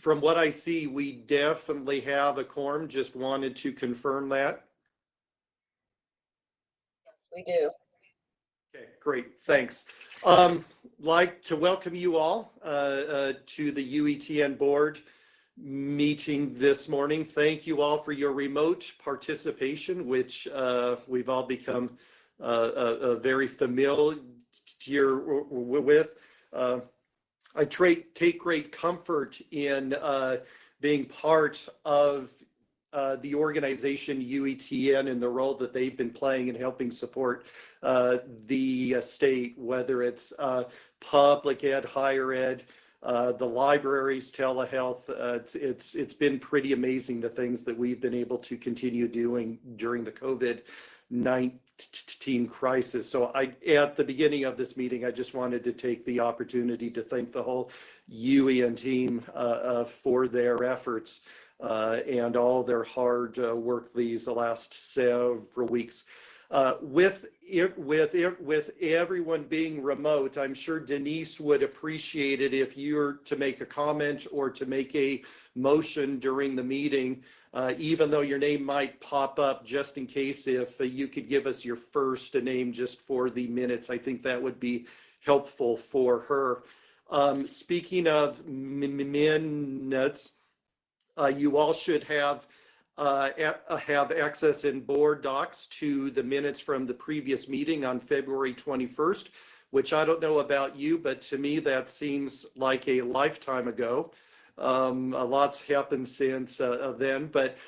from what I see, we definitely have a quorum. Just wanted to confirm that. Yes, we do. Okay, great, thanks. Like to welcome you all to the UETN board meeting this morning. Thank you all for your remote participation, which we've all become very familiar with. I take great comfort in being part of the organization UETN and the role that they've been playing in helping support the state, whether it's public ed, higher ed, the libraries, telehealth. It's been pretty amazing the things that we've been able to continue doing during the COVID-19 crisis. So at the beginning of this meeting, I just wanted to take the opportunity to thank the whole UEN team for their efforts and all their hard work these the last several weeks. With everyone being remote, I'm sure Denise would appreciate it if you're to make a comment or to make a motion during the meeting, even though your name might pop up, just in case, if you could give us your first name just for the minutes. I think that would be helpful for her. Speaking of minutes, you all should have access in board docs to the minutes from the previous meeting on February 21st, which I don't know about you, but to me that seems like a lifetime ago. A lot's happened since then, but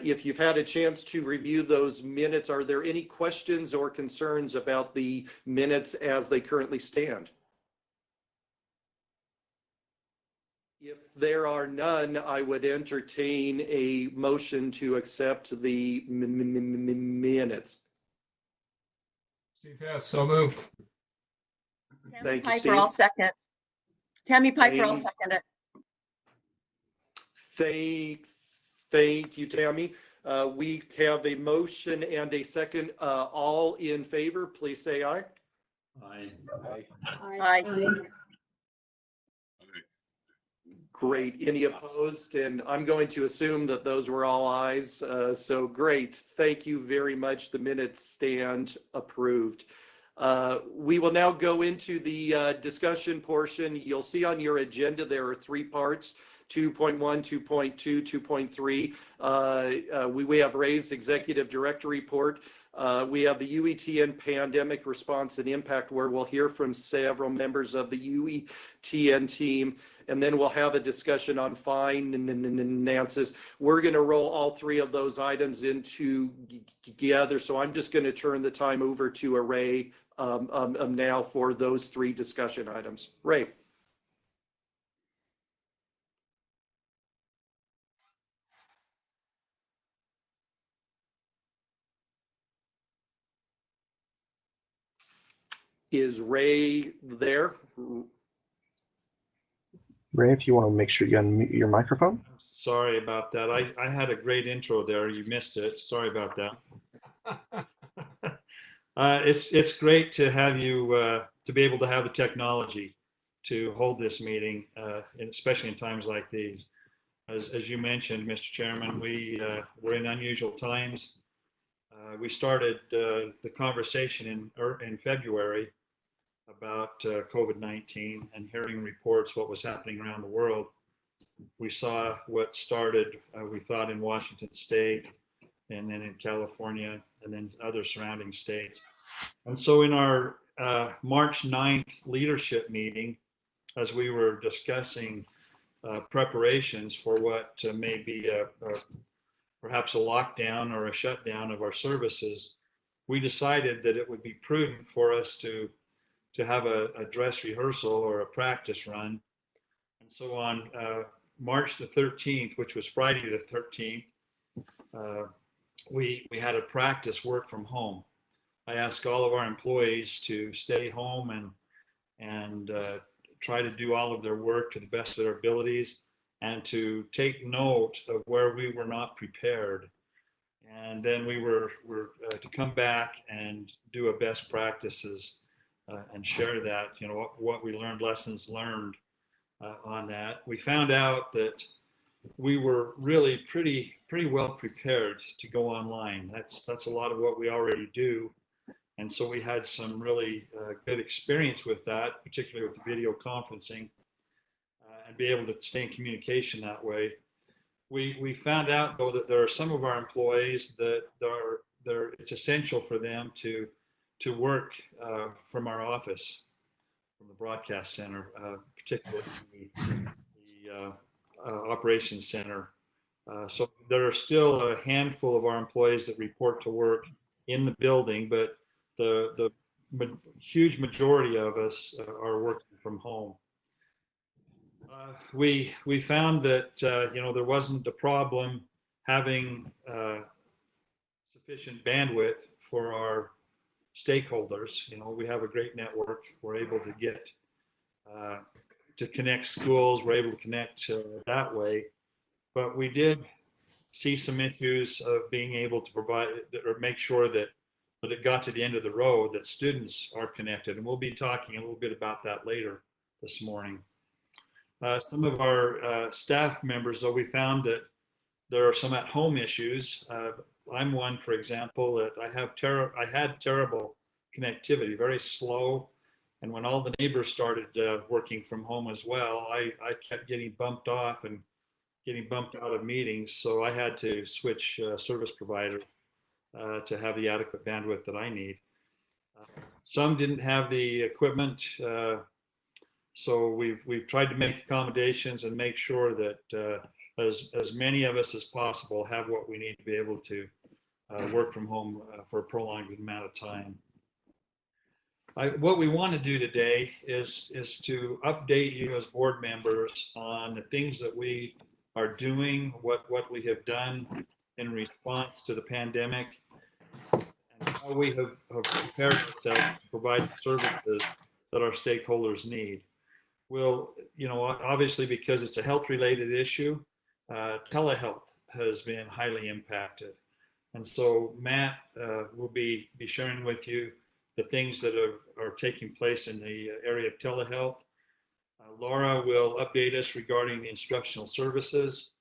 if you've had a chance to review those minutes, are there any questions or concerns about the minutes as they currently stand? If there are none, I would entertain a motion to accept the minutes. Steve Hess, so moved. Tammy Thank you, Piper, Steve. I'll second. Tammy Piper, I'll Thank- second it. Thank you, Tammy. We have a motion and a second. All in favor, please say aye. Aye. Aye. Great. Any opposed? And I'm going to assume that those were all ayes. So great. Thank you very much. The minutes stand approved. We will now go into the discussion portion. You'll see on your agenda there are three parts: 2.1, 2.2, 2.3. We have raised executive director report. We have the UETN pandemic response and impact, where we'll hear from several members of the UETN team, and then we'll have a discussion on finances. We're going to roll all three of those items into together, so I'm just going to turn the time over to Ray now for those three discussion items. Ray. Is Ray there? Ray, if you want to make sure you unmute your microphone. Sorry about that. I had a great intro there. You missed it. Sorry about that. It's great to have you, to be able to have the technology to hold this meeting, and especially in times like these. As you mentioned, Mr. Chairman, we're in unusual times. We started the conversation in February about COVID-19 and hearing reports what was happening around the world. We saw what started, we thought, in Washington State, and then in California, and then other surrounding states. And so in our March 9th leadership meeting, as we were discussing preparations for what may be perhaps a lockdown or a shutdown of our services, we decided that it would be prudent for us to have a dress rehearsal or a practice run. And so on March the 13th, which was Friday the 13th, we had a practice work from home. I asked all of our employees to stay home and try to do all of their work to the best of their abilities, and to take note of where we were not prepared. And then we were to come back and do a best practices and share that, what we learned, lessons learned on that. We found out that we were really pretty well prepared to go online. That's a lot of what we already do. And so we had some really good experience with that, particularly with the video conferencing, and be able to stay in communication that way. We found out though that there are some of our employees that it's essential for them to work from our office, from the broadcast center, particularly the operations center. So there are still a handful of our employees that report to work in the building, but the huge majority of us are working from home. We found that there wasn't a problem having sufficient bandwidth for our stakeholders. We have a great network. We're able to get to connect schools. We're able to connect that way, but we did see some issues of being able to provide or make sure that it got to the end of the road, that students are connected. And we'll be talking a little bit about that later this morning. Some of our staff members, though, we found that there are some at-home issues. I'm one, for example, that I had terrible connectivity, very slow. And when all the neighbors started working from home as well, I kept getting bumped off and getting bumped out of meetings. So I had to switch service provider to have the adequate bandwidth that I need. Some didn't have the equipment. So we've tried to make accommodations and make sure that as many of us as possible have what we need to be able to work from home for a prolonged amount of time. What we want to do today is to update you as board members on the things that we are doing, what we have done in response to the pandemic, and how we have prepared ourselves to provide the services that our stakeholders need. Well, obviously, because it's a health-related issue, telehealth has been highly impacted. And so Matt will be sharing with you the things that are taking place in the area of telehealth. Laura will update us regarding the instructional services.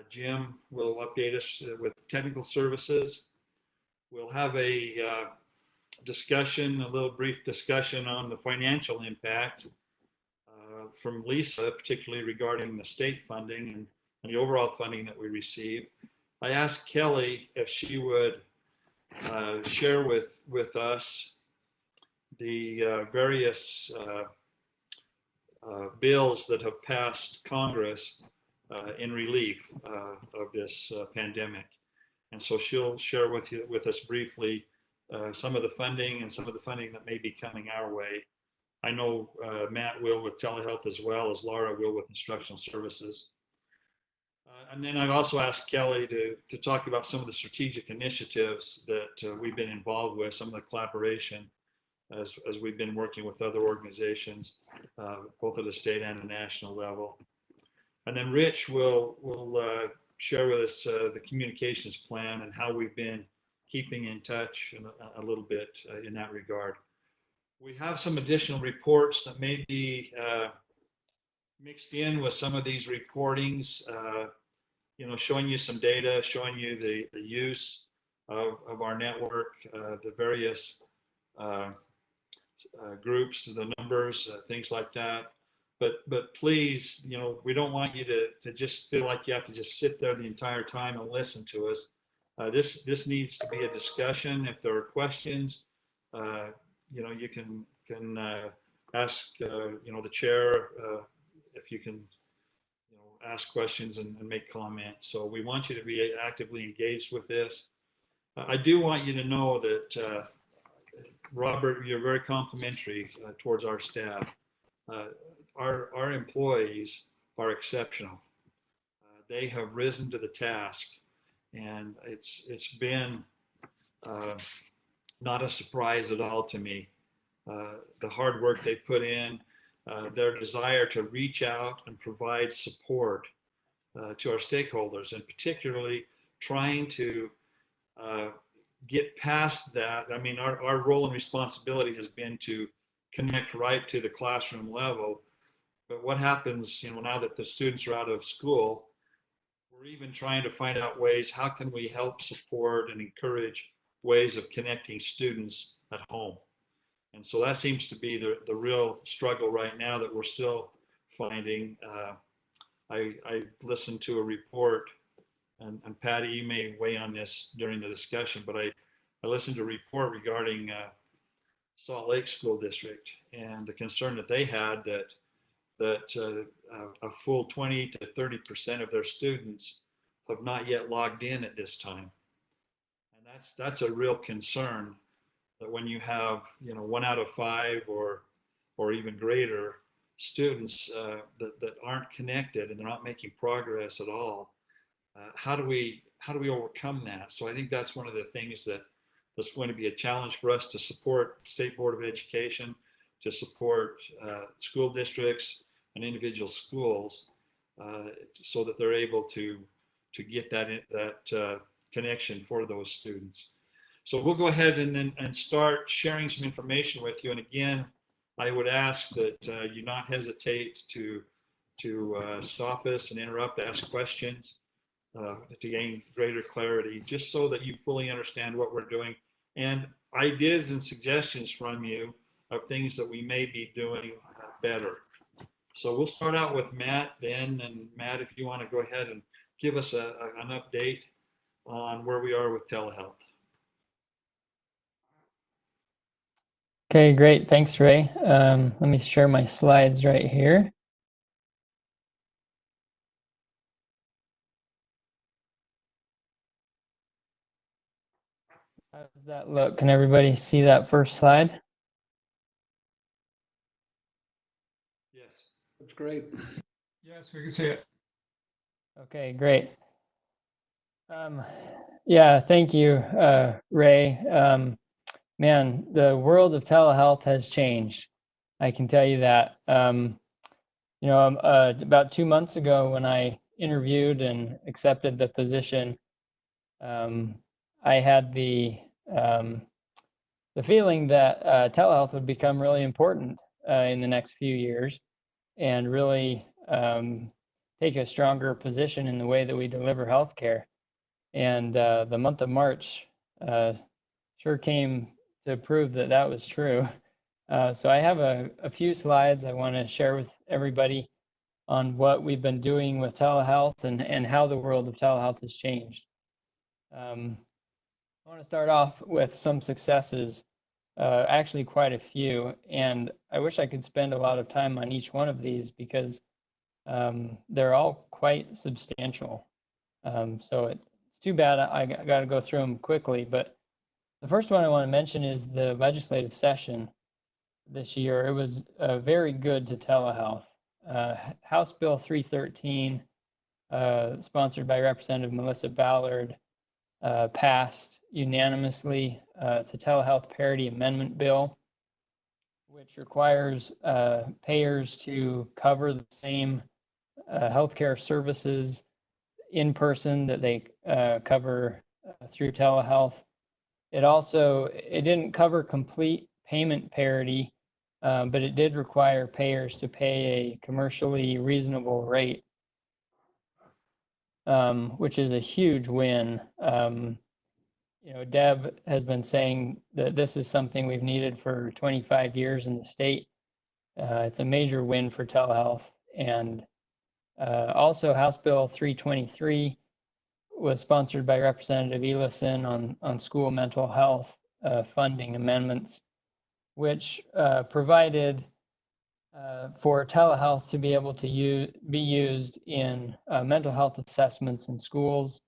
Jim will update us with technical services. We'll have a little brief discussion on the financial impact from Lisa, particularly regarding the state funding and the overall funding that we receive. I asked Kelly if she would share with us the various bills that have passed Congress in relief of this pandemic. And so she'll share with us briefly some of the funding and some of the funding that may be coming our way. I know Matt will with telehealth as well as Laura will with instructional services. And then I've also asked Kelly to talk about some of the strategic initiatives that we've been involved with, some of the collaboration as we've been working with other organizations, both at a state and a national level. And then Rich will share with us the communications plan and how we've been keeping in touch a little bit in that regard. We have some additional reports that may be mixed in with some of these reportings, showing you some data, showing you the use of our network, the various groups, the numbers, things like that. But please, we don't want you to just feel like you have to just sit there the entire time and listen to us. This needs to be a discussion. If there are questions, you can ask, the chair, if you can, ask questions and make comments. So we want you to be actively engaged with this. I do want you to know that, Robert, you're very complimentary towards our staff. Our employees are exceptional. They have risen to the task, and it's been not a surprise at all to me. The hard work they put in, their desire to reach out and provide support to our stakeholders, and particularly trying to get past that. I mean, our role and responsibility has been to connect right to the classroom level, But what happens, now that the students are out of school, we're even trying to find out ways, how can we help support and encourage ways of connecting students at home? And so that seems to be the real struggle right now that we're still finding. I listened to a report, and Patty, you may weigh on this during the discussion, but I listened to a report regarding Salt Lake School District and the concern that they had that a full 20 to 30% of their students have not yet logged in at this time. And that's a real concern, that when you have 1 out of 5 or even greater students that aren't connected and they're not making progress at all, how do we overcome that? So I think that's one of the things that's going to be a challenge for us, to support State Board of Education, to support school districts and individual schools, so that they're able to get that connection for those students. So we'll go ahead and start sharing some information with you. And again, I would ask that you not hesitate to stop us and interrupt, ask questions to gain greater clarity, just so that you fully understand what we're doing, and ideas and suggestions from you of things that we may be doing better. So we'll start out with Matt then. And Matt, if you want to go ahead and give us an update on where we are with telehealth. Okay, great. Thanks, Ray. Let me share my slides right here. How does that look? Can everybody see that first slide? Yes. That's great. Yes, we can see it. Okay, great. Yeah, thank you, Ray. Man, the world of telehealth has changed. I can tell you that. About 2 months ago, when I interviewed and accepted the position, I had the feeling that telehealth would become really important in the next few years, and really take a stronger position in the way that we deliver healthcare. And the month of March sure came to prove that that was true. So I have a few slides I want to share with everybody on what we've been doing with telehealth and how the world of telehealth has changed. I want to start off with some successes, actually quite a few, and I wish I could spend a lot of time on each one of these, because they're all quite substantial. So it's too bad I got to go through them quickly, but the first one I want to mention is the legislative session this year. It was very good to telehealth. House Bill 313, sponsored by Representative Melissa Ballard, passed unanimously. It's a telehealth parity amendment bill, which requires payers to cover the same healthcare services in person that they cover through telehealth. It didn't cover complete payment parity, but it did require payers to pay a commercially reasonable rate, which is a huge win. Deb has been saying that this is something we've needed for 25 years in the state. It's a major win for telehealth. And also House Bill 323 was sponsored by Representative Elison on school mental health funding amendments, which provided for telehealth to be able to be used in mental health assessments in schools.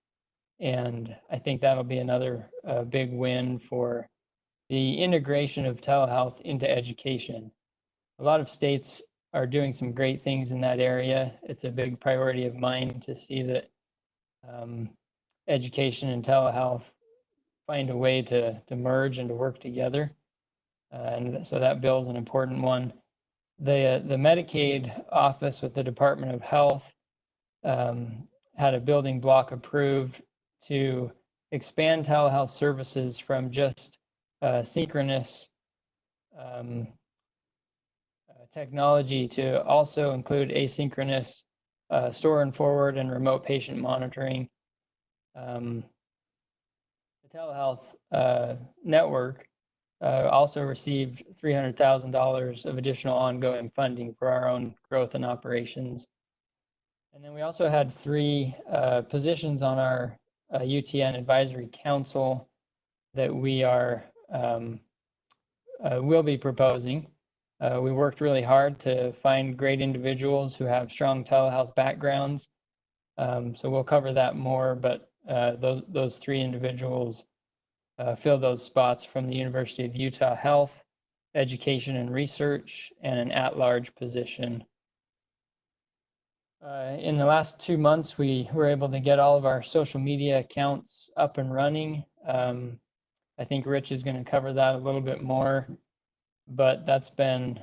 And I think that'll be another big win for the integration of telehealth into education. A lot of states are doing some great things in that area. It's a big priority of mine to see that education and telehealth find a way to merge and to work together. And so that bill is an important one. The Medicaid office with the Department of Health had a building block approved to expand telehealth services from just synchronous technology to also include asynchronous store and forward and remote patient monitoring. The telehealth network also received $300,000 of additional ongoing funding for our own growth and operations. And then we also had 3 positions on our UTN Advisory Council that we are will be proposing. We worked really hard to find great individuals who have strong telehealth backgrounds. So we'll cover that more, but those 3 individuals fill those spots from the University of Utah Health, Education and Research, and an at-large position. In the last 2 months, we were able to get all of our social media accounts up and running. I think Rich is going to cover that a little bit more, but that's been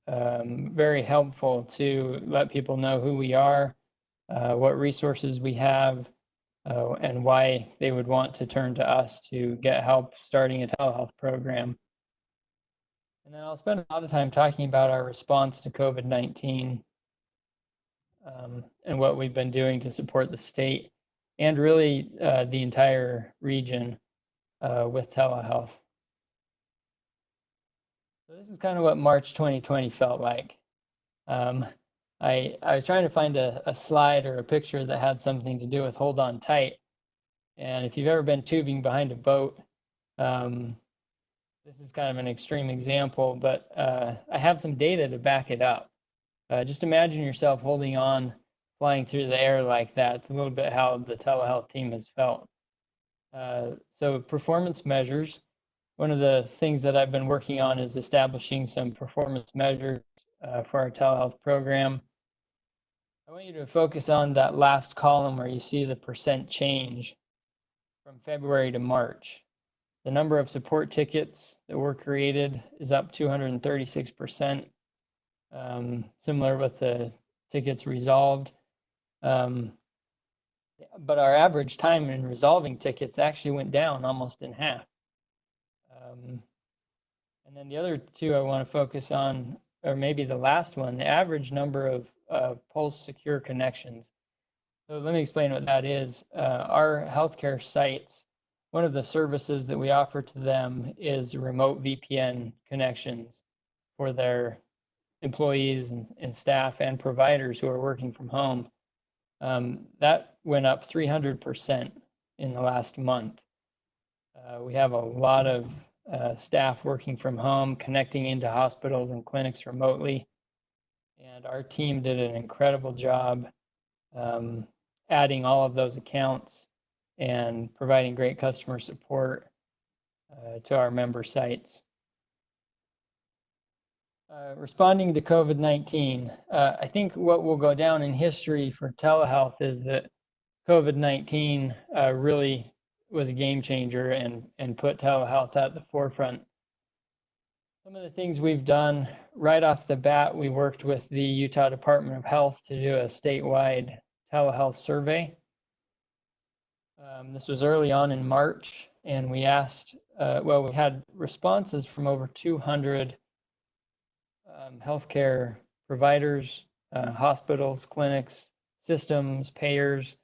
very helpful to let people know who we are, what resources we have, and why they would want to turn to us to get help starting a telehealth program. And then I'll spend a lot of time talking about our response to COVID-19 and what we've been doing to support the state and really the entire region with telehealth. So this is kind of what March 2020 felt like. I was trying to find a slide or a picture that had something to do with hold on tight. And if you've ever been tubing behind a boat, this is kind of an extreme example, but I have some data to back it up. Just imagine yourself holding on, flying through the air like that. It's a little bit how the telehealth team has felt. So performance measures. One of the things that I've been working on is establishing some performance measures for our telehealth program. I want you to focus on that last column where you see the % change from February to March. The number of support tickets that were created is up 236%, similar with the tickets resolved. But our average time in resolving tickets actually went down almost in half. And then the other 2 I want to focus on, or maybe the last one, the average number of Pulse secure connections. So let me explain what that is. Our healthcare sites, one of the services that we offer to them is remote VPN connections for their employees and staff and providers who are working from home. That went up 300% in the last month. We have a lot of staff working from home, connecting into hospitals and clinics remotely. And our team did an incredible job adding all of those accounts and providing great customer support to our member sites. Responding to COVID-19, I think what will go down in history for telehealth is that COVID-19 really was a game changer and put telehealth at the forefront. Some of the things we've done right off the bat, we worked with the Utah Department of Health to do a statewide telehealth survey. This was early on in March, and we asked, we had responses from over 200 healthcare providers, hospitals, clinics, systems, payers,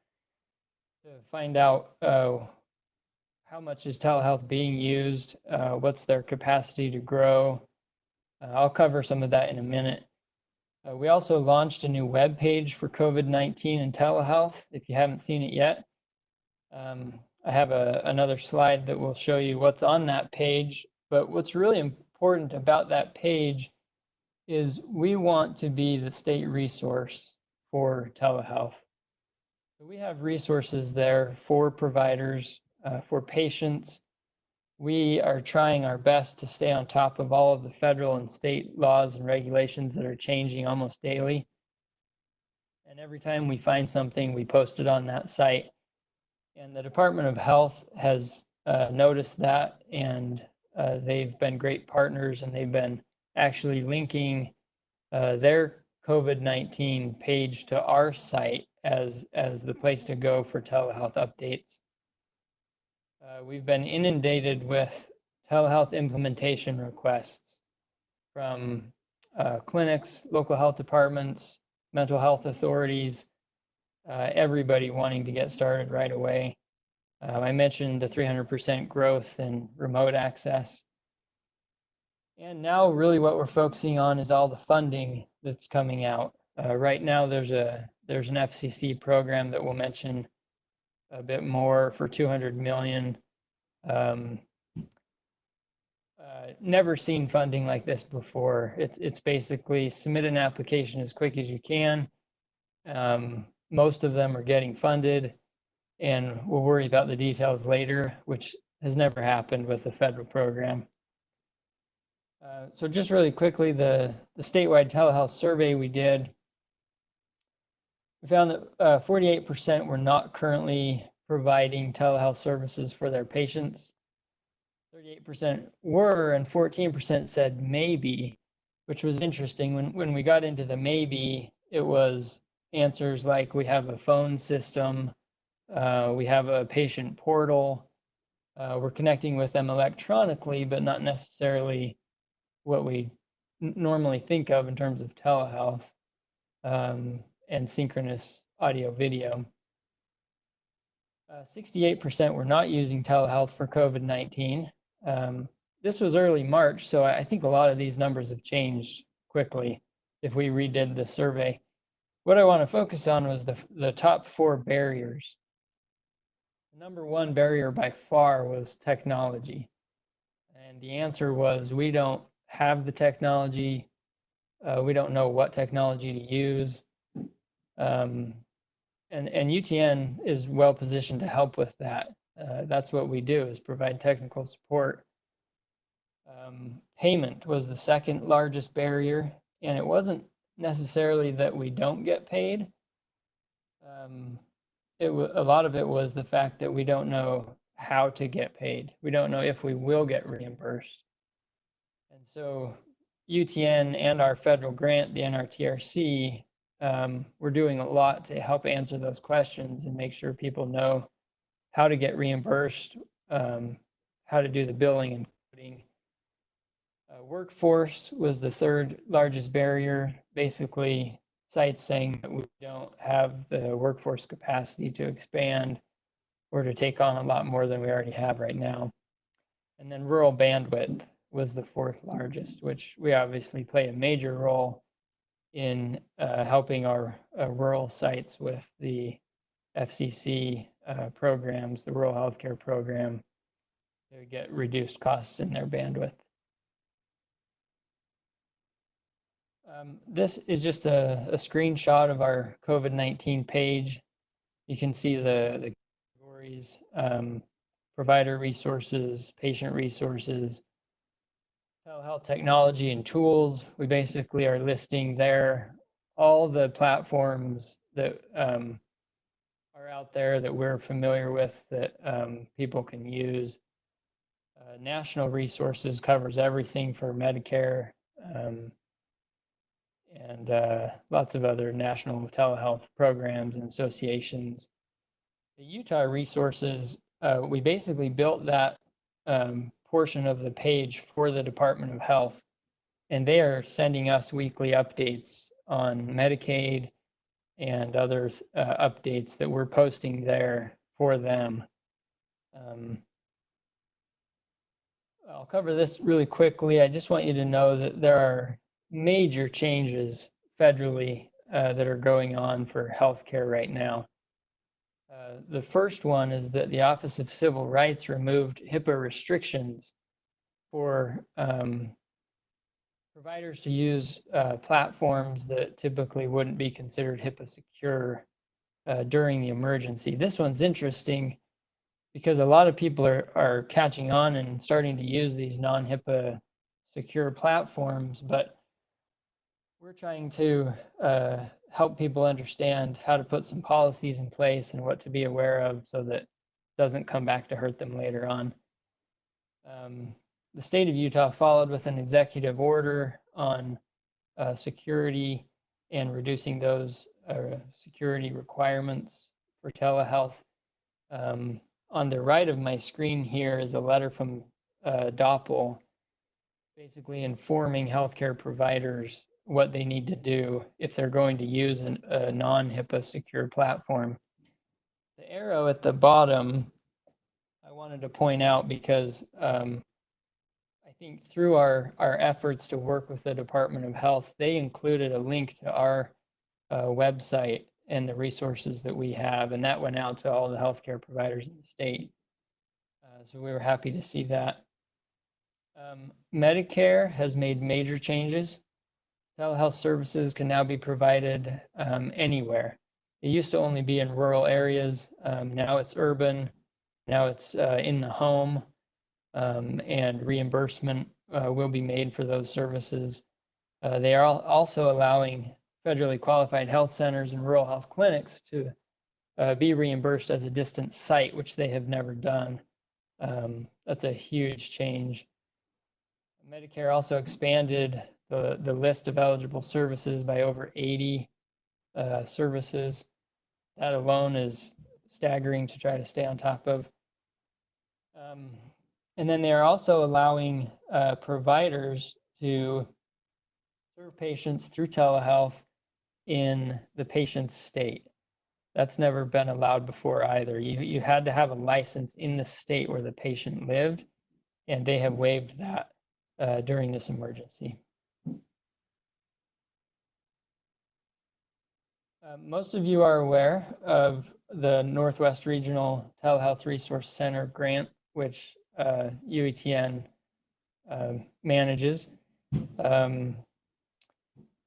to find out how much is telehealth being used, what's their capacity to grow. I'll cover some of that in a minute. We also launched a new web page for COVID-19 and telehealth, if you haven't seen it yet. I have another slide that will show you what's on that page, but what's really important about that page is we want to be the state resource for telehealth. So we have resources there for providers, for patients. We are trying our best to stay on top of all of the federal and state laws and regulations that are changing almost daily. And every time we find something, we post it on that site. And the Department of Health has noticed that, and they've been great partners, and they've been actually linking their COVID-19 page to our site as the place to go for telehealth updates. We've been inundated with telehealth implementation requests from clinics, local health departments, mental health authorities, everybody wanting to get started right away. I mentioned the 300% growth in remote access. And now really what we're focusing on is all the funding that's coming out. Right now there's an FCC program that we'll mention a bit more for 200 million. Never seen funding like this before. It's basically submit an application as quick as you can. Most of them are getting funded, and we'll worry about the details later, which has never happened with the federal program. So just really quickly, the statewide telehealth survey we did, we found that 48% were not currently providing telehealth services for their patients. 38% were, and 14% said maybe, which was interesting. When we got into the maybe, it was answers like we have a phone system, we have a patient portal, we're connecting with them electronically, but not necessarily what we normally think of in terms of telehealth and synchronous audio video. 68% were not using telehealth for COVID-19. This was early March, so I think a lot of these numbers have changed quickly if we redid the survey. What I want to focus on was the top 4 barriers. The number 1 barrier by far was technology. And the answer was, we don't have the technology. We don't know what technology to use. And UTN is well positioned to help with that. That's what we do, is provide technical support. Payment was the second largest barrier, and it wasn't necessarily that we don't get paid. A lot of it was the fact that we don't know how to get paid. We don't know if we will get reimbursed. And so UTN and our federal grant, the NRTRC, we're doing a lot to help answer those questions and make sure people know how to get reimbursed, how to do the billing and coding. Workforce was the third largest barrier. Basically, sites saying that we don't have the workforce capacity to expand or to take on a lot more than we already have right now. And then rural bandwidth was the 4th largest, which we obviously play a major role in helping our rural sites with the FCC programs, the rural healthcare program, to get reduced costs in their bandwidth. This is just a screenshot of our COVID-19 page. You can see the categories, provider resources, patient resources, telehealth technology and tools. We basically are listing there all the platforms that are out there that we're familiar with that people can use. National resources covers everything for Medicare and lots of other national telehealth programs and associations. The Utah resources, we basically built that portion of the page for the Department of Health, and they are sending us weekly updates on Medicaid and other updates that we're posting there for them. I'll cover this really quickly. I just want you to know that there are major changes federally that are going on for healthcare right now. The first one is that the Office of Civil Rights removed HIPAA restrictions for providers to use platforms that typically wouldn't be considered HIPAA secure during the emergency. This one's interesting because a lot of people are catching on and starting to use these non-HIPAA secure platforms, but we're trying to help people understand how to put some policies in place and what to be aware of so that it doesn't come back to hurt them later on. The state of Utah followed with an executive order on security and reducing those security requirements for telehealth. On the right of my screen here is a letter from DOPL. basically informing healthcare providers what they need to do if they're going to use a non-HIPAA secure platform. The arrow at the bottom, I wanted to point out because I think through our efforts to work with the Department of Health, they included a link to our website and the resources that we have, and that went out to all the healthcare providers in the state. So we were happy to see that. Medicare has made major changes. Telehealth services can now be provided anywhere. It used to only be in rural areas. Now it's urban. Now it's in the home, and reimbursement will be made for those services. They are also allowing federally qualified health centers and rural health clinics to be reimbursed as a distant site, which they have never done. That's a huge change. Medicare also expanded the list of eligible services by over 80 services. That alone is staggering to try to stay on top of. And then they are also allowing providers to serve patients through telehealth in the patient's state. That's never been allowed before either. You had to have a license in the state where the patient lived, and they have waived that during this emergency. Most of you are aware of the Northwest Regional Telehealth Resource Center grant, which UETN manages.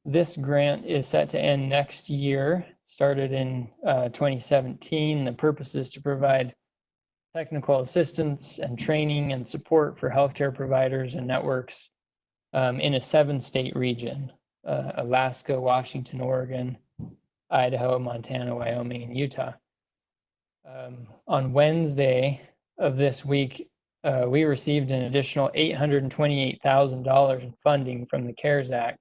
This grant is set to end next year, started in 2017. The purpose is to provide technical assistance and training and support for healthcare providers and networks in a 7-state region: Alaska, Washington, Oregon, Idaho, Montana, Wyoming, and Utah. On Wednesday of this week, we received an additional $828,000 in funding from the CARES Act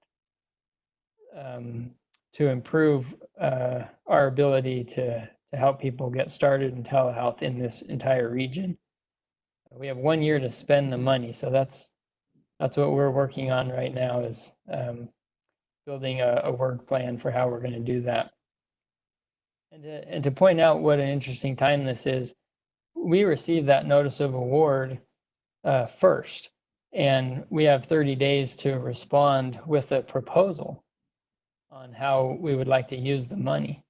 to improve our ability to help people get started in telehealth in this entire region. We have 1 year to spend the money, so that's what we're working on right now, is building a work plan for how we're going to do that. And to point out what an interesting time this is, we received that notice of award first, and we have 30 days to respond with a proposal on how we would like to use the money.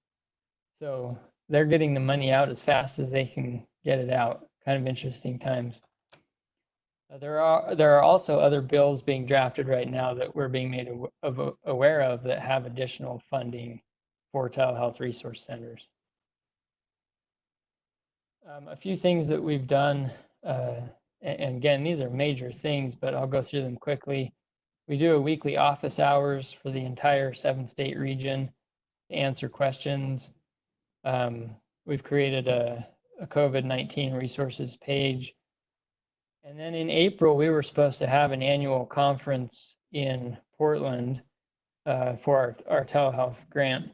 So they're getting the money out as fast as they can get it out. Kind of interesting times. There are also other bills being drafted right now that we're being made aware of that have additional funding for telehealth resource centers. A few things that we've done, and again, these are major things, but I'll go through them quickly. We do a weekly office hours for the entire 7-state region to answer questions. We've created a COVID-19 resources page. And then in April, we were supposed to have an annual conference in Portland for our telehealth grant.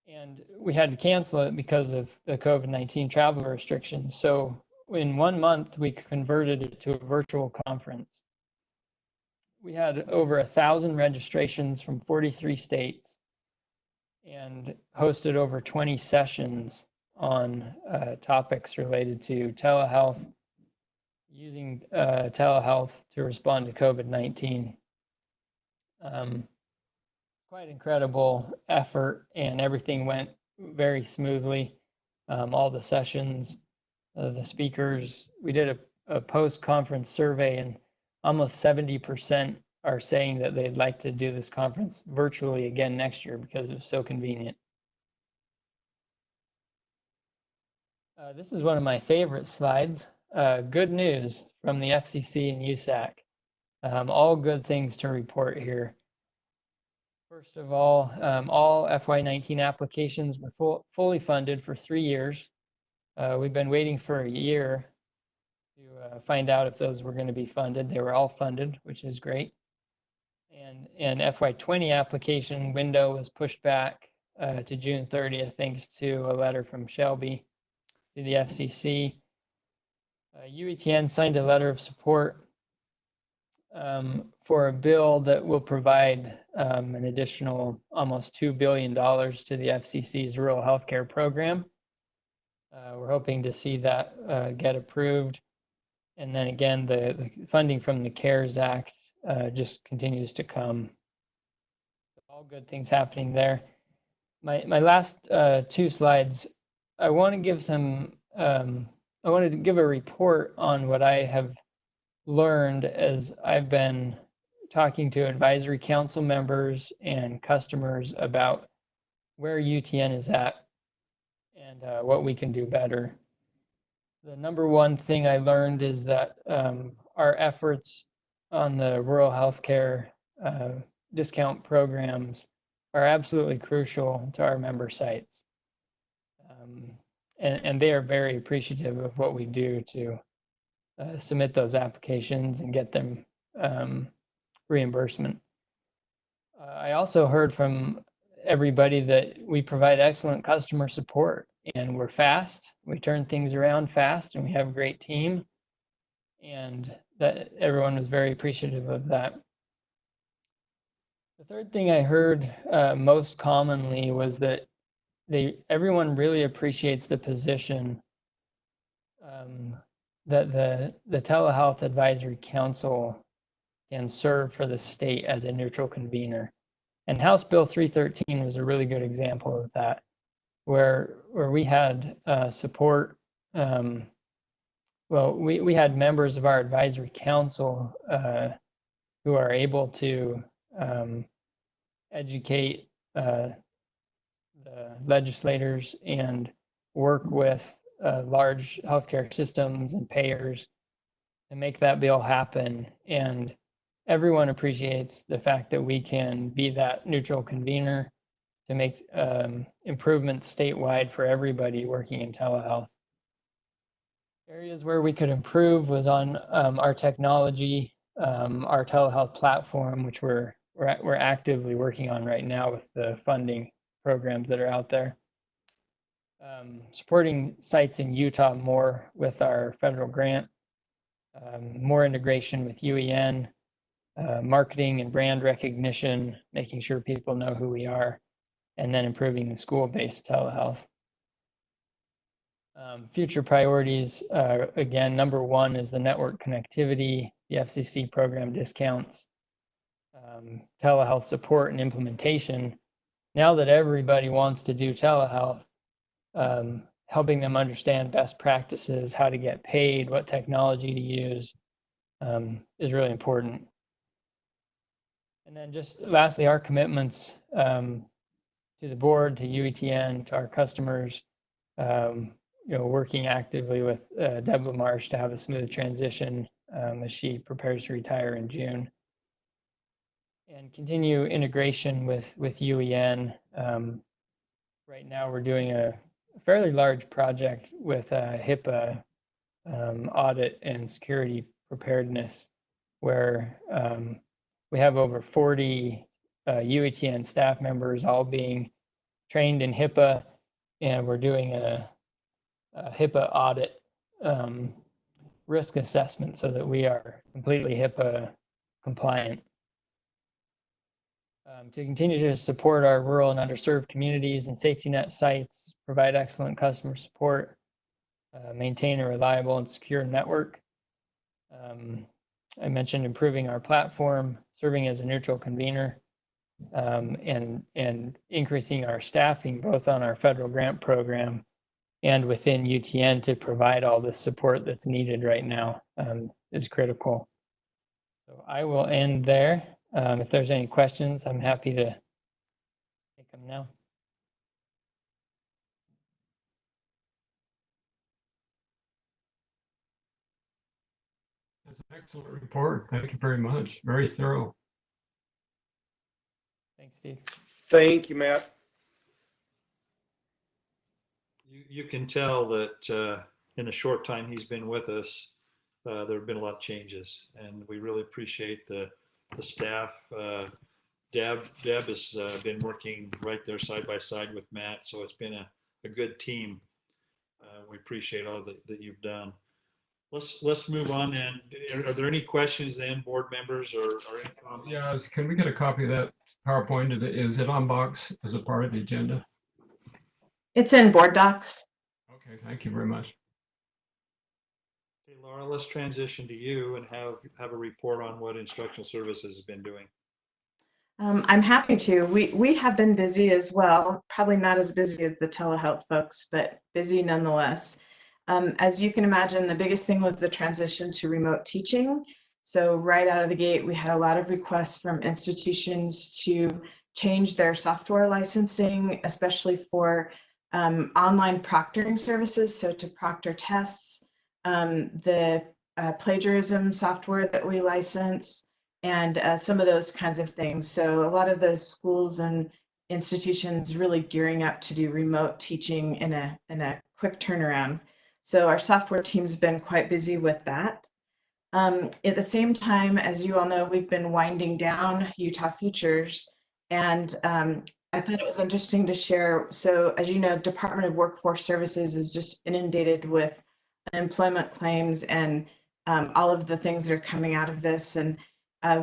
And we had to cancel it because of the COVID-19 travel restrictions. So in 1 month, we converted it to a virtual conference. We had over 1,000 registrations from 43 states and hosted over 20 sessions on topics related to telehealth, using telehealth to respond to COVID-19. Quite incredible effort, and everything went very smoothly. All the sessions, the speakers, we did a post-conference survey, and almost 70% are saying that they'd like to do this conference virtually again next year because it was so convenient. This is one of my favorite slides. Good news from the FCC and USAC. All good things to report here. First of all FY19 applications were fully funded for 3 years. We've been waiting for a year to find out if those were going to be funded. They were all funded, which is great. And FY20 application window was pushed back to June 30th, thanks to a letter from Shelby to the FCC. UETN signed a letter of support for a bill that will provide an additional almost $2 billion to the FCC's rural healthcare program. We're hoping to see that get approved. And then again, the funding from the CARES Act just continues to come. All good things happening there. My last 2 slides, I want to give I wanted to give a report on what I have learned as I've been talking to advisory council members and customers about where UTN is at and what we can do better. The number one thing I learned is that our efforts on the rural healthcare discount programs are absolutely crucial to our member sites. And they are very appreciative of what we do to submit those applications and get them reimbursement. I also heard from everybody that we provide excellent customer support and we're fast. We turn things around fast and we have a great team, and that everyone was very appreciative of that. The third thing I heard most commonly was that everyone really appreciates the position that the Telehealth Advisory Council can serve for the state as a neutral convener. And House Bill 313 was a really good example of that, where we had support. Well, we had members of our advisory council who are able to educate the legislators and work with large healthcare systems and payers to make that bill happen. And everyone appreciates the fact that we can be that neutral convener to make improvements statewide for everybody working in telehealth. Areas where we could improve was on our technology, our telehealth platform, which we're actively working on right now with the funding programs that are out there. Supporting sites in Utah more with our federal grant, more integration with UEN, marketing and brand recognition, making sure people know who we are, and then improving the school-based telehealth. Future priorities, again, number one is the network connectivity, the FCC program discounts, telehealth support and implementation. Now that everybody wants to do telehealth, helping them understand best practices, how to get paid, what technology to use is really important. And then just lastly, our commitments to the board, to UETN, to our customers, working actively with Deb LaMarche to have a smooth transition as she prepares to retire in June. And continue integration with UEN. Right now we're doing a fairly large project with HIPAA audit and security preparedness, where we have over 40 UETN staff members all being trained in HIPAA, and we're doing a HIPAA audit risk assessment so that we are completely HIPAA compliant. To continue to support our rural and underserved communities and safety net sites, provide excellent customer support, maintain a reliable and secure network. I mentioned improving our platform, serving as a neutral convener, and increasing our staffing both on our federal grant program and within UTN to provide all the support that's needed right now is critical. So I will end there. If there's any questions, I'm happy to take them now. That's an excellent report. Thank you very much. Very thorough. Thanks, Steve. Thank you, Matt. You can tell that in the short time he's been with us, there have been a lot of changes, and we really appreciate the staff. Deb has been working right there side by side with Matt, so it's been a good team. We appreciate all that you've done. let's move on then. Are there any questions then, board members or any comments? Yeah, can we get a copy of that PowerPoint? Is it on Box as a part of the agenda? It's in board docs. Okay, thank you very much. Okay, Laura, let's transition to you and have a report on what instructional services has been doing. I'm happy to. We have been busy as well, probably not as busy as the telehealth folks, but busy nonetheless. As you can imagine, the biggest thing was the transition to remote teaching. So right out of the gate, we had a lot of requests from institutions to change their software licensing, especially for online proctoring services, so to proctor tests, the plagiarism software that we license, and some of those kinds of things. So a lot of the schools and institutions really gearing up to do remote teaching in a quick turnaround. So our software team's been quite busy with that. At the same time, as you all know, we've been winding down Utah Futures, and I thought it was interesting to share. So as you know, Department of Workforce Services is just inundated with unemployment claims and all of the things that are coming out of this. And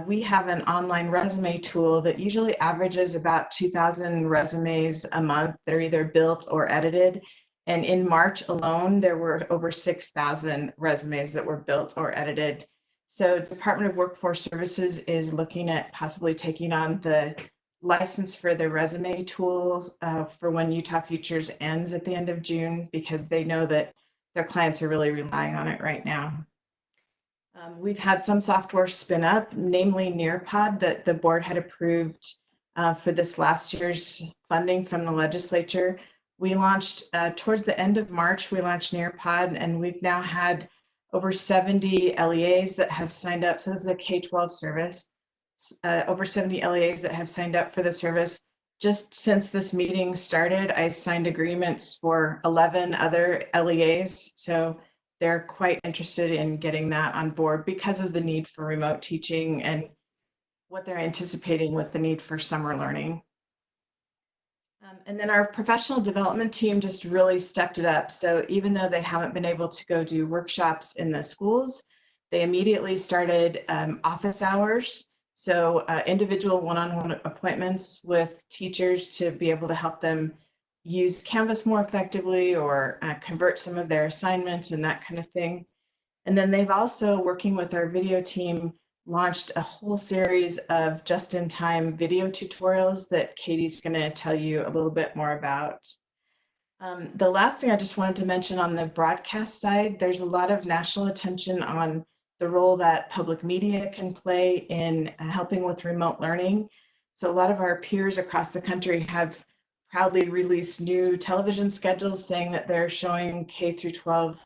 we have an online resume tool that usually averages about 2,000 resumes a month. They're either built or edited. And in March alone, there were over 6,000 resumes that were built or edited. So Department of Workforce Services is looking at possibly taking on the license for the resume tools for when Utah Futures ends at the end of June, because they know that their clients are really relying on it right now. We've had some software spin up, namely Nearpod, that the board had approved for this last year's funding from the legislature. We launched towards the end of March, we launched Nearpod, and we've now had over 70 LEAs that have signed up. So this is a K-12 service, over 70 LEAs that have signed up for the service. Just since this meeting started, I signed agreements for 11 other LEAs. So they're quite interested in getting that on board because of the need for remote teaching and what they're anticipating with the need for summer learning. And then our professional development team just really stepped it up. So even though they haven't been able to go do workshops in the schools, they immediately started office hours. So individual one-on-one appointments with teachers to be able to help them use Canvas more effectively or convert some of their assignments and that kind of thing. And then they've also, working with our video team, launched a whole series of just-in-time video tutorials that Katie's going to tell you a little bit more about. The last thing I just wanted to mention on the broadcast side, there's a lot of national attention on the role that public media can play in helping with remote learning. So a lot of our peers across the country have proudly released new television schedules saying that they're showing K through 12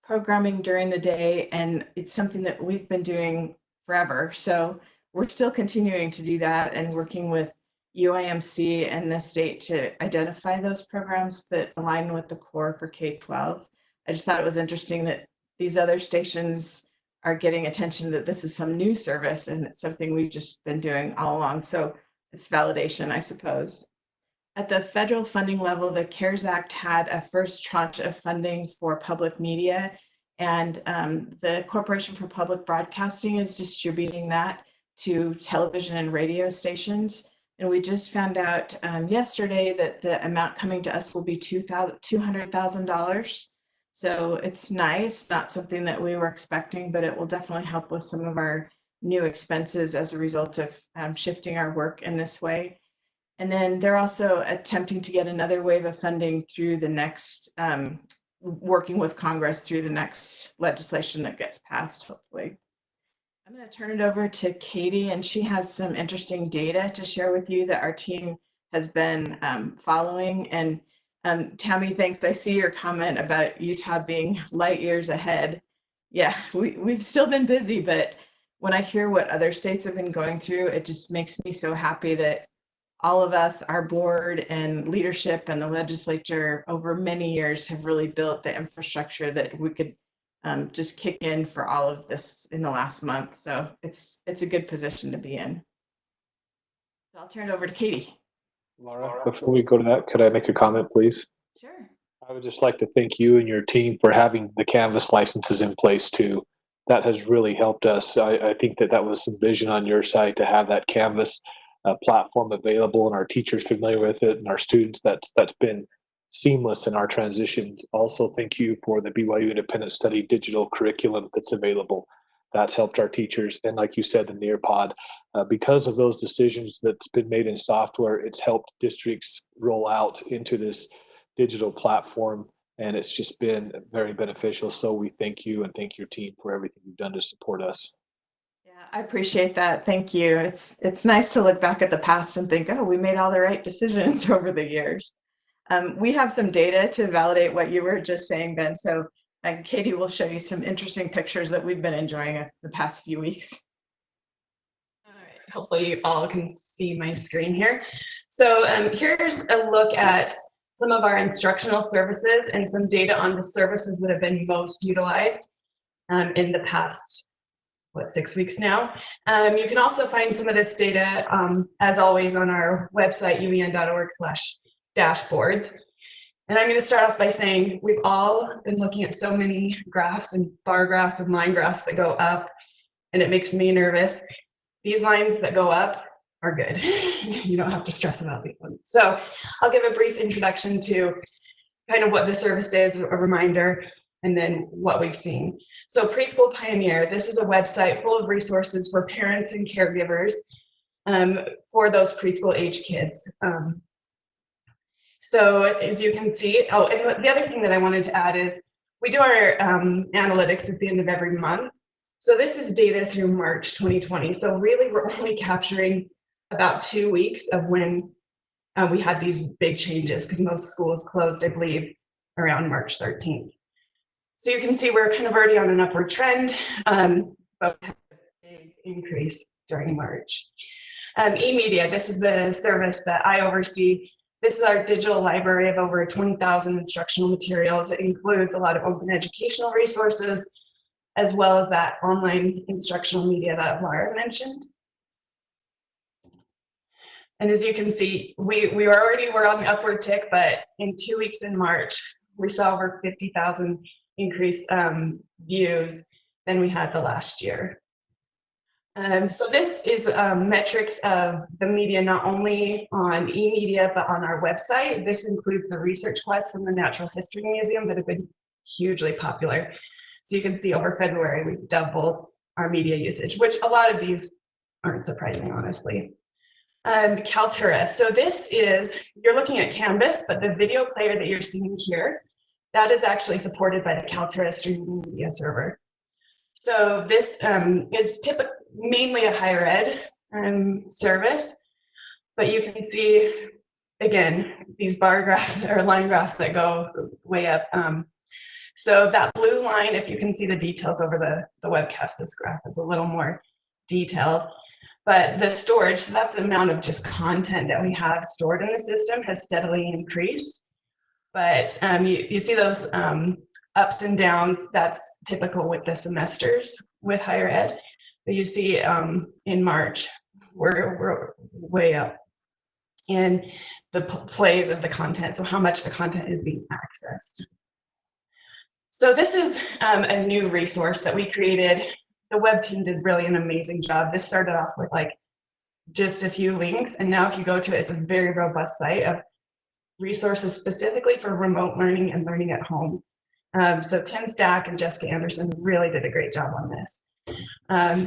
programming during the day, and it's something that we've been doing forever. So we're still continuing to do that and working with UIMC and the state to identify those programs that align with the core for K-12. I just thought it was interesting that these other stations are getting attention that this is some new service and it's something we've just been doing all along. So it's validation, I suppose. At the federal funding level, the CARES Act had a first tranche of funding for public media, and the Corporation for Public Broadcasting is distributing that to television and radio stations. And we just found out yesterday that the amount coming to us will be $200,000. So it's nice, not something that we were expecting, but it will definitely help with some of our new expenses as a result of shifting our work in this way. And then they're also attempting to get another wave of funding through the next, working with Congress through the next legislation that gets passed, hopefully. I'm going to turn it over to Katie, and she has some interesting data to share with you that our team has been following. And Tammy, thanks. I see your comment about Utah being light years ahead. Yeah, we've still been busy, but when I hear what other states have been going through, it just makes me so happy that all of us, our board and leadership and the legislature over many years have really built the infrastructure that we could just kick in for all of this in the last month. So it's a good position to be in. So I'll turn it over to Katie. Laura, before we go to that, could I make a comment, please? Sure. I would just like to thank you and your team for having the Canvas licenses in place too. That has really helped us. I think that was some vision on your side to have that Canvas platform available, and our teachers familiar with it, and our students. That's been seamless in our transitions. Also, thank you for the BYU Independent Study digital curriculum that's available. That's helped our teachers, and like you said, the Nearpod. Because of those decisions that's been made in software, it's helped districts roll out into this digital platform, and it's just been very beneficial. So we thank you and thank your team for everything you've done to support us. Yeah, I appreciate that. Thank you. It's nice to look back at the past and think, oh, we made all the right decisions over the years. We have some data to validate what you were just saying, Ben. So Katie will show you some interesting pictures that we've been enjoying the past few weeks. All right, hopefully you all can see my screen here. So here's a look at some of our instructional services and some data on the services that have been most utilized in the past, 6 weeks now. You can also find some of this data, as always, on our website, uen.org/dashboards. And I'm going to start off by saying we've all been looking at so many graphs and bar graphs and line graphs that go up, and it makes me nervous. These lines that go up are good. You don't have to stress about these ones. So I'll give a brief introduction to kind of what the service is, a reminder, and then what we've seen. So Preschool Pioneer, this is a website full of resources for parents and caregivers for those preschool age kids. So as you can see, oh, and the other thing that I wanted to add is we do our analytics at the end of every month. So this is data through March 2020. So really we're only capturing about 2 weeks of when we had these big changes, because most schools closed, I believe, around March 13th. So you can see we're kind of already on an upward trend, but we had a big increase during March. eMedia, this is the service that I oversee. This is our digital library of over 20,000 instructional materials. It includes a lot of open educational resources, as well as that online instructional media that Laura mentioned. And as you can see, we were on the upward tick, but in 2 weeks in March, we saw over 50,000 increased views than we had the last year. So this is metrics of the media, not only on eMedia, but on our website. This includes the research quests from the Natural History Museum that have been hugely popular. So you can see over February, we've doubled our media usage, which a lot of these aren't surprising, honestly. Kaltura, so this is, you're looking at Canvas, but the video player that you're seeing here, that is actually supported by the Kaltura streaming media server. So this is mainly a higher ed service, but you can see, again, these bar graphs or line graphs that go way up. So that blue line, if you can see the details over the webcast, this graph is a little more detailed. But the storage, so that's the amount of just content that we have stored in the system, has steadily increased. But you see those ups and downs. That's typical with the semesters with higher ed. But you see in March, we're way up in the plays of the content, so how much the content is being accessed. So this is a new resource that we created. The web team did really an amazing job. This started off with like just a few links, and now if you go to it, it's a very robust site of resources specifically for remote learning and learning at home. So Tim Stack and Jessica Anderson really did a great job on this.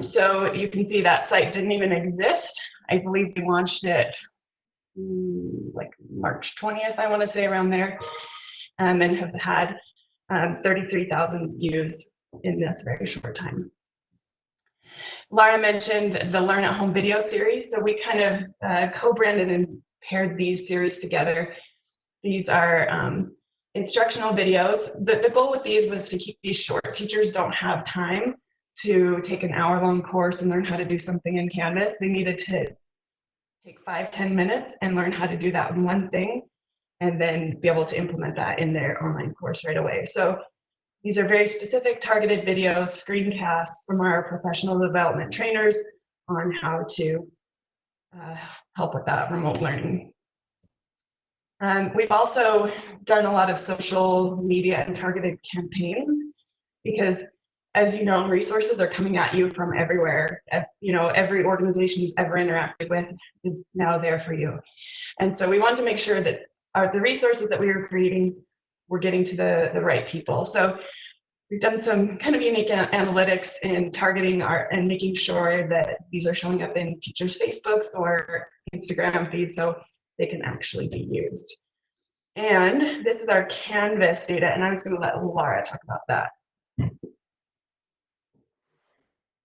So you can see that site didn't even exist. I believe we launched it like March 20th, I want to say, around there, and have had 33,000 views in this very short time. Laura mentioned the Learn at Home video series. So we kind of co-branded and paired these series together. These are instructional videos. The goal with these was to keep these short. Teachers don't have time to take an hour-long course and learn how to do something in Canvas. They needed to take 5-10 minutes and learn how to do that one thing, and then be able to implement that in their online course right away. So these are very specific targeted videos, screencasts from our professional development trainers on how to help with that remote learning. We've also done a lot of social media and targeted campaigns because, as you know, resources are coming at you from everywhere. You know, every organization you've ever interacted with is now there for you. And so we wanted to make sure that the resources that we were creating were getting to the right people. So we've done some kind of unique analytics in targeting and making sure that these are showing up in teachers' Facebooks or Instagram feeds so they can actually be used. And this is our Canvas data, and I was going to let Laura talk about that.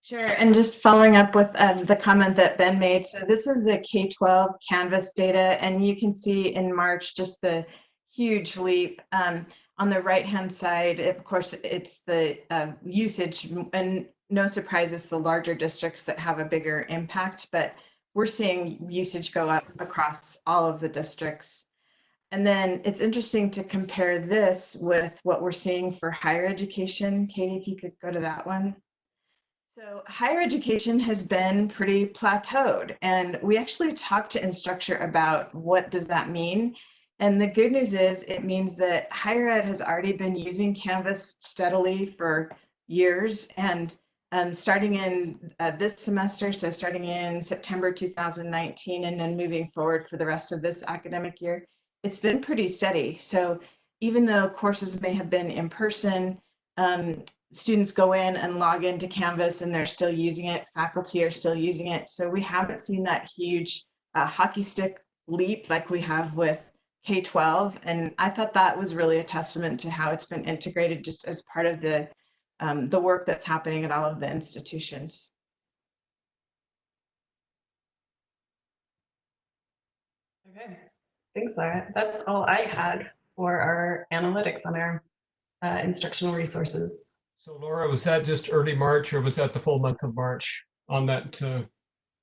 Sure, and just following up with the comment that Ben made. So this is the K-12 Canvas data, and you can see in March just the huge leap. On the right-hand side, of course, it's the usage, and no surprise, it's the larger districts that have a bigger impact, but we're seeing usage go up across all of the districts. And then it's interesting to compare this with what we're seeing for higher education. Katie, if you could go to that one. So higher education has been pretty plateaued, and we actually talked to Instructure about what does that mean. And the good news is it means that higher ed has already been using Canvas steadily for years, and starting in this semester, so starting in September 2019 and then moving forward for the rest of this academic year, it's been pretty steady. So even though courses may have been in person, students go in and log into Canvas and they're still using it, faculty are still using it. So we haven't seen that huge hockey stick leap like we have with K-12. And I thought that was really a testament to how it's been integrated just as part of the work that's happening at all of the institutions. Okay, thanks, Laura. That's all I had for our analytics on our instructional resources. So Laura, was that just early March or was that the full month of March on that?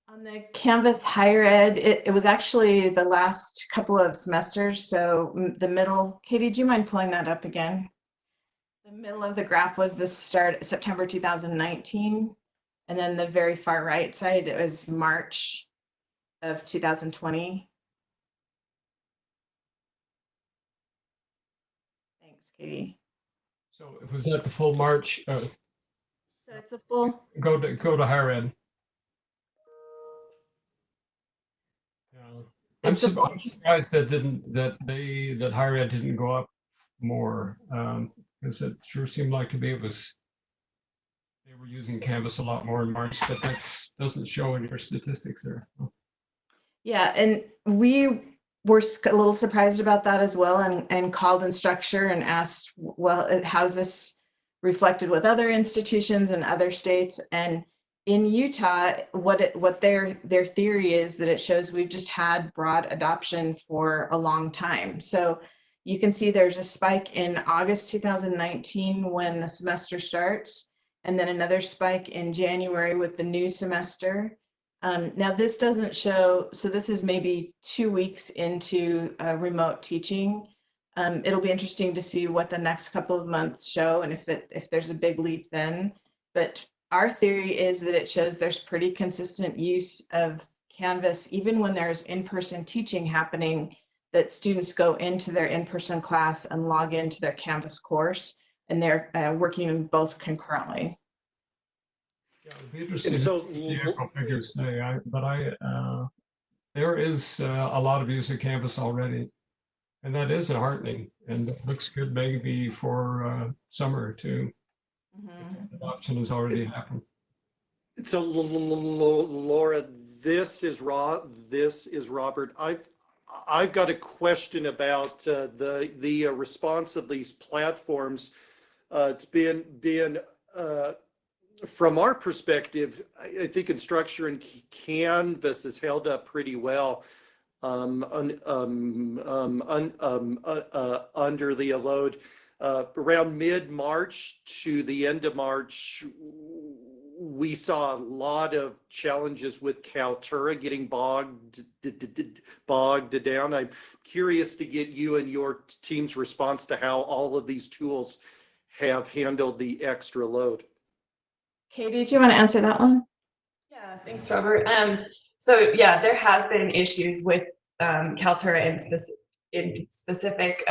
On the Canvas higher ed, it was actually the last couple of semesters. So the middle, Katie, do you mind pulling that up again? The middle of the graph was the start September 2019. And then the very far right side, it was March of 2020. Thanks, Katie. So was that the full March? So it's a full. Go to higher ed. Yeah. I'm surprised that higher ed didn't go up more, because it sure seemed like to me they were using Canvas a lot more in March, but that doesn't show in your statistics there. Yeah, and we were a little surprised about that as well, and called Instructure and asked, well, how's this reflected with other institutions and other states? And in Utah, what their theory is that it shows we've just had broad adoption for a long time. So you can see there's a spike in August 2019 when the semester starts, and then another spike in January with the new semester. Now this doesn't show, so this is maybe 2 weeks into remote teaching. It'll be interesting to see what the next couple of months show and if there's a big leap then. But our theory is that it shows there's pretty consistent use of Canvas, even when there's in-person teaching happening, that students go into their in-person class and log into their Canvas course, and they're working both concurrently. Yeah, it'd be interesting. And so, the actual figures say, there is a lot of use of Canvas already, and that is heartening, and it looks good maybe for summer too. Mm-hmm. Adoption has already happened. So Laura, this is Robert. I've got a question about the response of these platforms. It's been from our perspective, I think Instructure and Canvas has held up pretty well under the load. Around mid-March to the end of March, we saw a lot of challenges with Kaltura getting bogged down. I'm curious to get you and your team's response to how all of these tools have handled the extra load. Katie, do you want to answer that one? Yeah, thanks, Robert. So yeah, there has been issues with Kaltura in specific.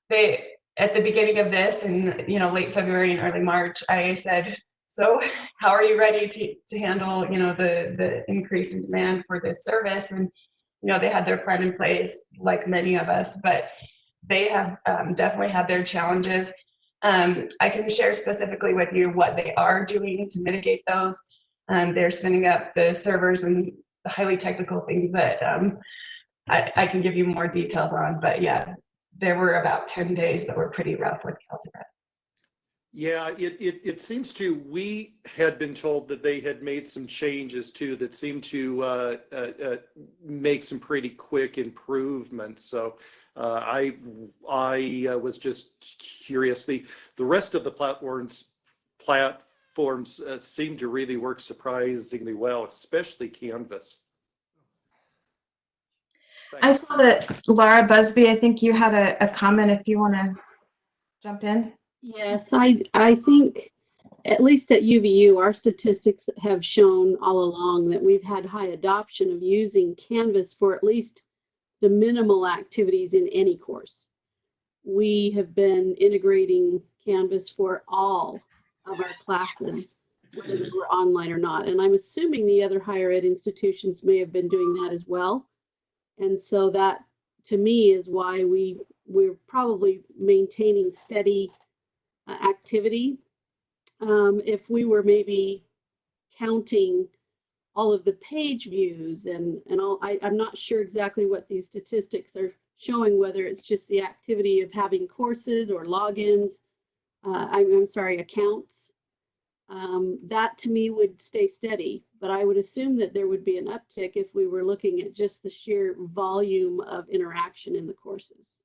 They, at the beginning of this and, you know, late February and early March, I said, so how are you ready to handle, you know, the increase in demand for this service? And, you know, they had their plan in place like many of us, but they have definitely had their challenges. I can share specifically with you what they are doing to mitigate those. They're spinning up the servers and the highly technical things that I can give you more details on, but yeah, there were about 10 days that were pretty rough with Calzibet. Yeah, it seems to, we had been told that they had made some changes too that seemed to make some pretty quick improvements. So I was just curious. The rest of the platforms seem to really work surprisingly well, especially Canvas. I saw that Laura Busby, I think you had a comment if you want to jump in. Yes, I think at least at UVU, our statistics have shown all along that we've had high adoption of using Canvas for at least the minimal activities in any course. We have been integrating Canvas for all of our classes, whether they were online or not. And I'm assuming the other higher ed institutions may have been doing that as well. And so that, to me, is why we're probably maintaining steady activity. If we were maybe counting all of the page views and all, I'm not sure exactly what these statistics are showing, whether it's just the activity of having courses or logins, I'm sorry, accounts. That to me would stay steady, but I would assume that there would be an uptick if we were looking at just the sheer volume of interaction in the courses.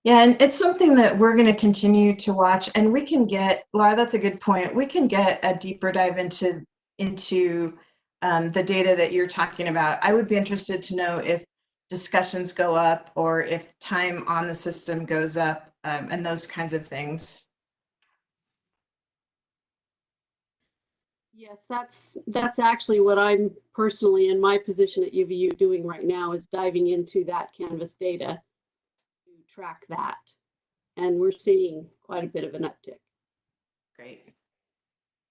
Yeah, and it's something that we're going to continue to watch, and we can get, Laura, that's a good point. We can get a deeper dive into the data that you're talking about. I would be interested to know if discussions go up or if time on the system goes up, and those kinds of things. Yes, that's actually what I'm personally in my position at UVU doing right now, is diving into that Canvas data to track that. And we're seeing quite a bit of an uptick. Great.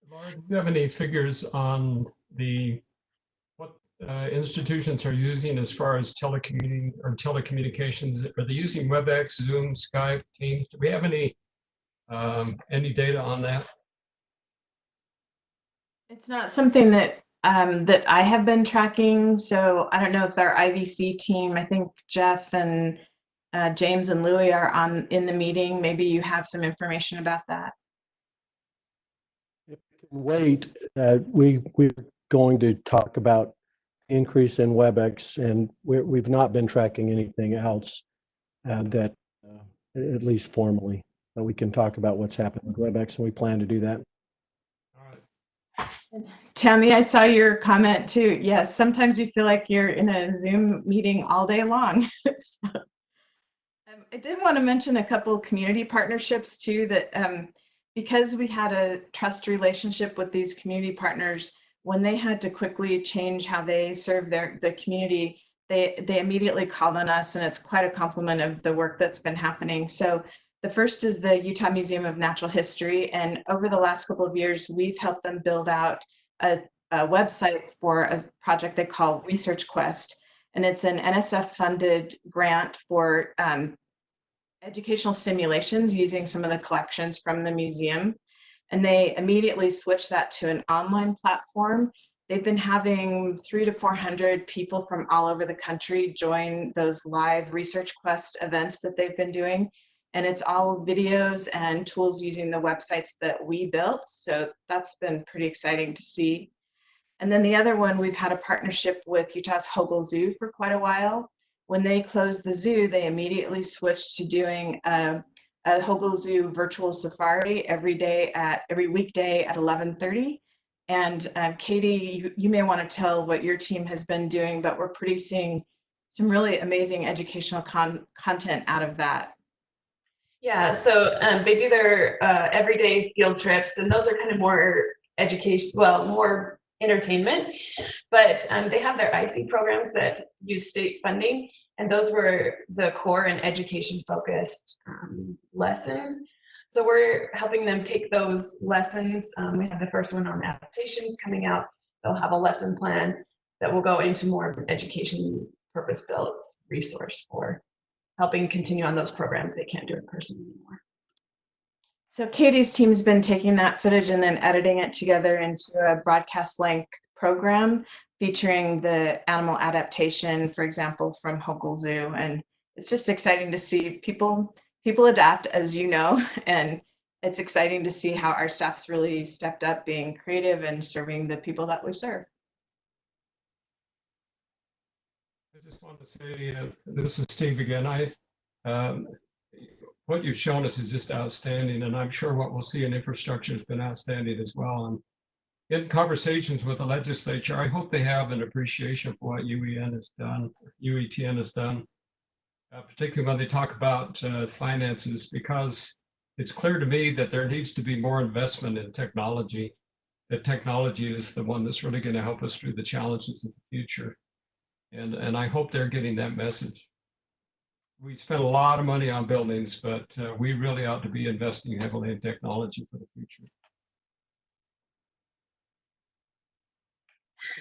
Laura, do you have any figures on what institutions are using as far as telecommunications? Are they using WebEx, Zoom, Skype, Teams? Do we have any data on that? It's not something that that I have been tracking, so I don't know if our IVC team, I think Jeff and James and Louie are in the meeting. Maybe you have some information about that. If we can wait, we're going to talk about increase in WebEx, and we've not been tracking anything else that, at least formally, but we can talk about what's happened with WebEx, and we plan to do that. Tammy, I saw your comment too. Yes, sometimes you feel like you're in a Zoom meeting all day long. So, I did want to mention a couple of community partnerships too, that because we had a trust relationship with these community partners, when they had to quickly change how they serve the community, they immediately called on us, and it's quite a compliment of the work that's been happening. So the first is the Utah Museum of Natural History, and over the last couple of years, we've helped them build out a website for a project they call Research Quest, and it's an NSF-funded grant for educational simulations using some of the collections from the museum. And they immediately switched that to an online platform. They've been having 300 to 400 people from all over the country join those live Research Quest events that they've been doing. And it's all videos and tools using the websites that we built. So that's been pretty exciting to see. And then the other one, we've had a partnership with Utah's Hogle Zoo for quite a while. When they closed the zoo, they immediately switched to doing a Hogle Zoo virtual safari every weekday at 11:30. And Katie, you may want to tell what your team has been doing, but we're producing some really amazing educational content out of that. Yeah, so they do their everyday field trips, and those are kind of more education, well, more entertainment, but they have their IC programs that use state funding, and those were the core and education focused lessons. So we're helping them take those lessons. We have the first one on adaptations coming out. They'll have a lesson plan that will go into more of an education purpose-built resource for helping continue on those programs they can't do in person anymore. So Katie's team's been taking that footage and then editing it together into a broadcast length program featuring the animal adaptation, for example, from Hogle Zoo. And it's just exciting to see people adapt, as you know, and it's exciting to see how our staff's really stepped up being creative and serving the people that we serve. I just want to say, this is Steve again. What you've shown us is just outstanding, and I'm sure what we'll see in infrastructure has been outstanding as well. And in conversations with the legislature, I hope they have an appreciation for what UETN has done, particularly when they talk about finances, because it's clear to me that there needs to be more investment in technology. That technology is the one that's really going to help us through the challenges of the future. And I hope they're getting that message. We spend a lot of money on buildings, but we really ought to be investing heavily in technology for the future.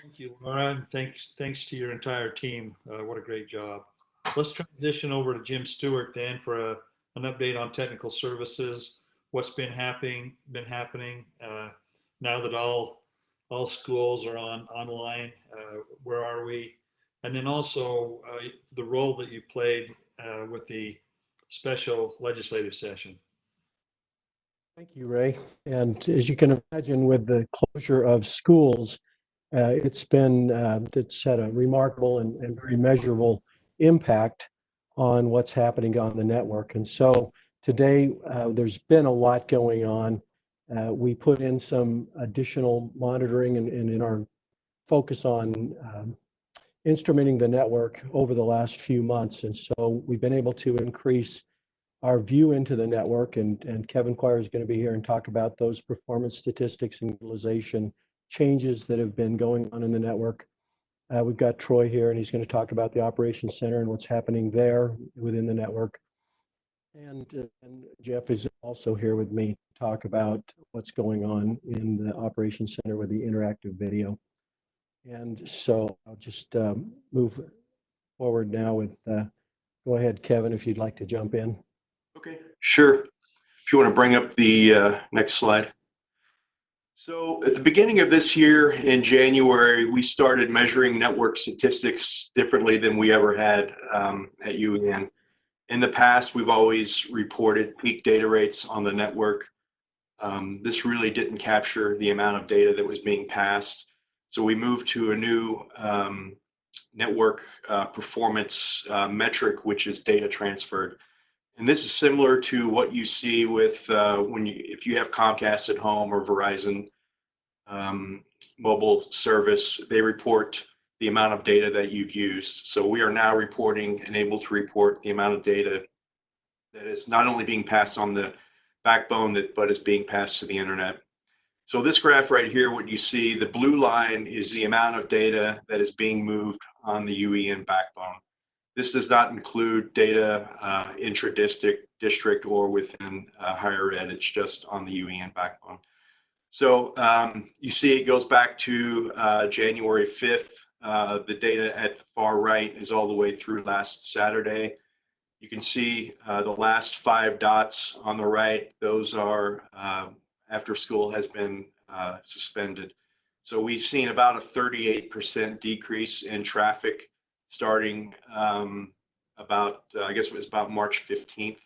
Thank you, Laura, and thanks to your entire team. What a great job. Let's transition over to Jim Stewart then for an update on technical services. What's been happening now that all schools are online. Where are we? And then also the role that you played with the special legislative session. Thank you, Ray. And as you can imagine, with the closure of schools, it's had a remarkable and very measurable impact on what's happening on the network. And so today, there's been a lot going on. We put in some additional monitoring and in our focus on instrumenting the network over the last few months. And so we've been able to increase our view into the network, and Kevin Quire is going to be here and talk about those performance statistics and utilization changes that have been going on in the network. We've got Troy here, and he's going to talk about the operations center and what's happening there within the network. And Jeff is also here with me to talk about what's going on in the operations center with the interactive video. And so I'll just move forward now with, go ahead, Kevin, if you'd like to jump in. Okay, sure. If you want to bring up the next slide. So at the beginning of this year in January, we started measuring network statistics differently than we ever had at UEN. In the past, we've always reported peak data rates on the network. This really didn't capture the amount of data that was being passed. So we moved to a new network performance metric, which is data transferred. And this is similar to what you see with if you have Comcast at home or Verizon mobile service, they report the amount of data that you've used. So we are now reporting and able to report the amount of data that is not only being passed on the backbone, but is being passed to the internet. So this graph right here, what you see, the blue line is the amount of data that is being moved on the UEN backbone. This does not include data intra-district or within higher ed. It's just on the UEN backbone. So you see it goes back to January 5th. The data at the far right is all the way through last Saturday. You can see the last 5 dots on the right. Those are after school has been suspended. So we've seen about a 38% decrease in traffic starting about, I guess it was about March 15th.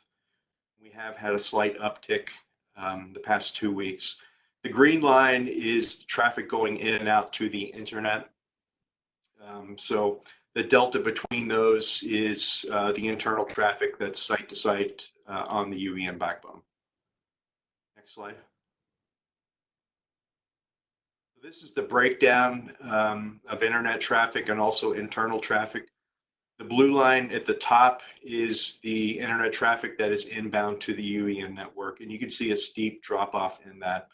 We have had a slight uptick the past 2 weeks. The green line is traffic going in and out to the internet. So the delta between those is the internal traffic that's site to site on the UEN backbone. Next slide. This is the breakdown of internet traffic and also internal traffic. The blue line at the top is the internet traffic that is inbound to the UEN network, and you can see a steep drop off in that.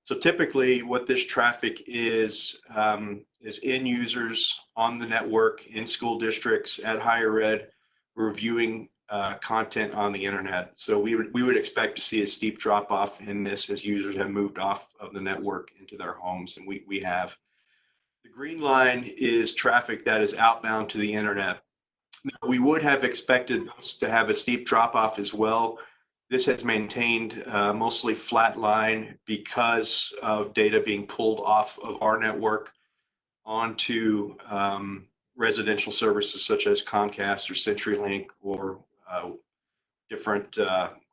So typically what this traffic is end users on the network in school districts at higher ed reviewing content on the internet. So we would expect to see a steep drop off in this as users have moved off of the network into their homes, and we have. The green line is traffic that is outbound to the internet. Now, we would have expected this to have a steep drop off as well. This has maintained mostly flat line because of data being pulled off of our network onto residential services such as Comcast or CenturyLink or different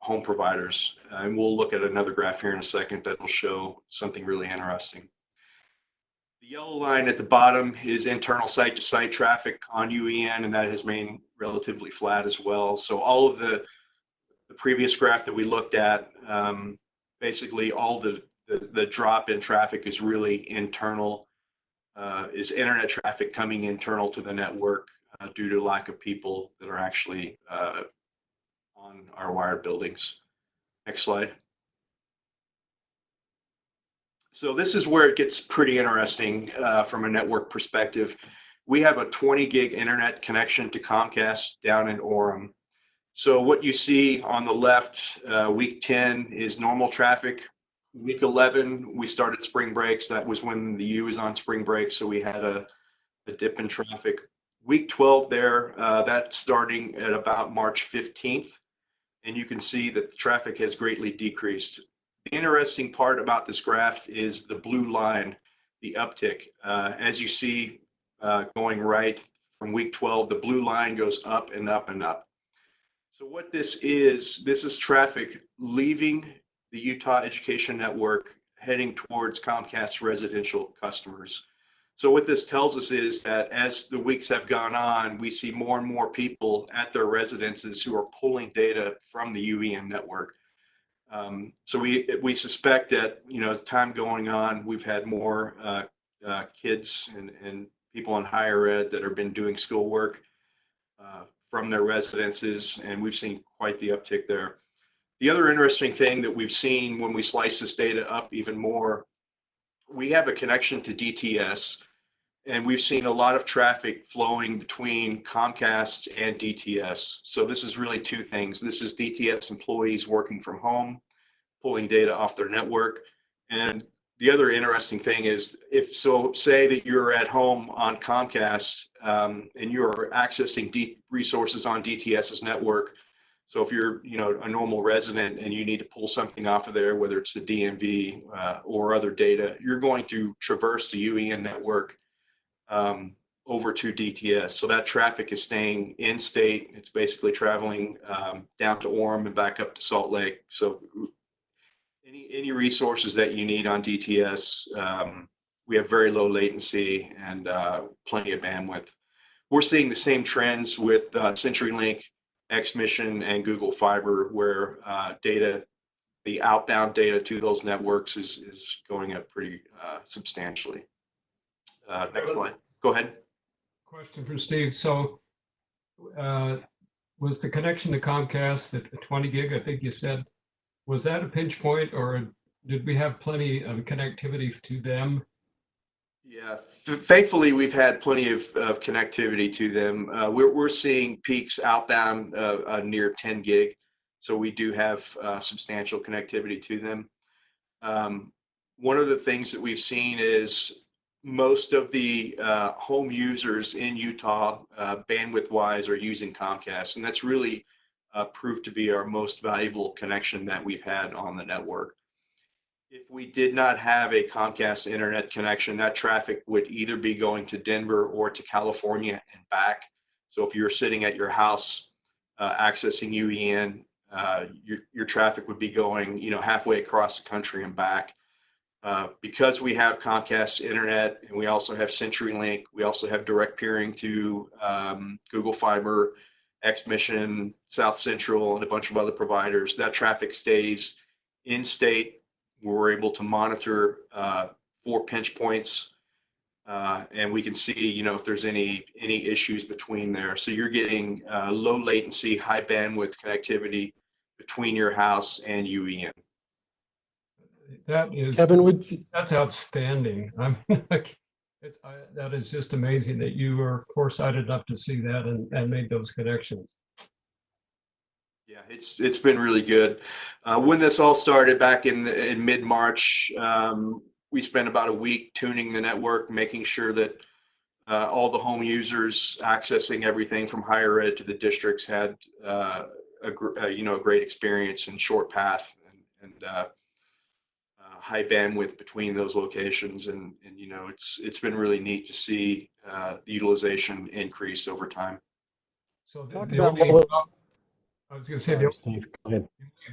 home providers. And we'll look at another graph here in a second that will show something really interesting. The yellow line at the bottom is internal site-to-site traffic on UEN, and that has remained relatively flat as well. So all of the previous graph that we looked at, basically all the drop in traffic is really internal, is internet traffic coming internal to the network due to lack of people that are actually on our wired buildings. Next slide. So this is where it gets pretty interesting from a network perspective. We have a 20 gig internet connection to Comcast down in Orem. So what you see on the left, week 10 is normal traffic. Week 11, we started spring breaks. That was when the U was on spring break, so we had a dip in traffic. Week 12 there, that's starting at about March 15th. And you can see that the traffic has greatly decreased. The interesting part about this graph is the blue line, the uptick. As you see going right from week 12, the blue line goes up and up and up. So what this is traffic leaving the Utah Education Network heading towards Comcast residential customers. So what this tells us is that as the weeks have gone on, we see more and more people at their residences who are pulling data from the UEN network. So we suspect that, you know, as time going on, we've had more kids and people in higher ed that have been doing schoolwork from their residences, and we've seen quite the uptick there. The other interesting thing that we've seen when we slice this data up even more, we have a connection to DTS, and we've seen a lot of traffic flowing between Comcast and DTS. So this is really two things. This is DTS employees working from home, pulling data off their network. And the other interesting thing is, say that you're at home on Comcast and you're accessing resources on DTS's network. So if you're, you know, a normal resident and you need to pull something off of there, whether it's the DMV or other data, you're going to traverse the UEN network over to DTS. So that traffic is staying in state. It's basically traveling down to Orem and back up to Salt Lake. So any resources that you need on DTS, we have very low latency and plenty of bandwidth. We're seeing the same trends with CenturyLink, X-Mission, and Google Fiber, where the outbound data to those networks is going up pretty substantially. Next slide. Go ahead. Question for Steve. So was the connection to Comcast at 20 gig, I think you said, was that a pinch point, or did we have plenty of connectivity to them? Yeah, thankfully we've had plenty of connectivity to them. We're seeing peaks outbound near 10 gig, so we do have substantial connectivity to them. One of the things that we've seen is most of the home users in Utah, bandwidth-wise, are using Comcast, and that's really proved to be our most valuable connection that we've had on the network. If we did not have a Comcast internet connection, that traffic would either be going to Denver or to California and back. So if you're sitting at your house accessing UEN, your traffic would be going, you know, halfway across the country and back. Because we have Comcast internet and we also have CenturyLink, we also have direct peering to Google Fiber, X-Mission, South Central, and a bunch of other providers. That traffic stays in state. We're able to monitor 4 pinch points, and we can see, you know, if there's any issues between there. So you're getting low latency, high bandwidth connectivity between your house and UEN. That is, Kevin, that's outstanding. I'm like, that is just amazing that you were foresighted enough to see that and made those connections. Yeah, it's been really good. When this all started back in mid-March, we spent about a week tuning the network, making sure that all the home users accessing everything from higher ed to the districts had a great experience and short path and high bandwidth between those locations, and it's been really neat to see the utilization increase over time. So talk the about only, what, I was going to say the sorry, only Steve, go ahead.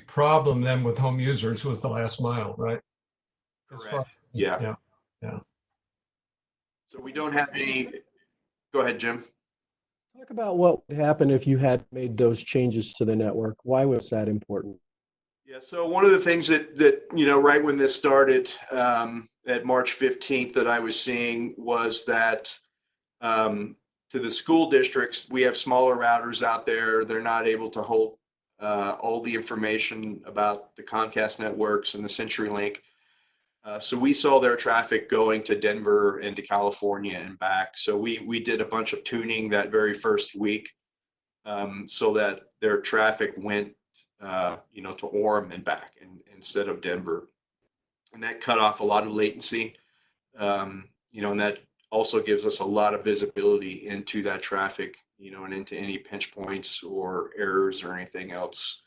problem then with home users was the last mile, right? Correct. Yeah. Yeah. So we don't have any. Go ahead, Jim. Talk about what would happen if you had made those changes to the network. Why was that important? Yeah, so one of the things that right when this started at March 15th that I was seeing was that to the school districts, we have smaller routers out there. They're not able to hold all the information about the Comcast networks and the CenturyLink. So we saw their traffic going to Denver and to California and back. So we did a bunch of tuning that very first week so that their traffic went to Orem and back instead of Denver. And that cut off a lot of latency, and that also gives us a lot of visibility into that traffic, and into any pinch points or errors or anything else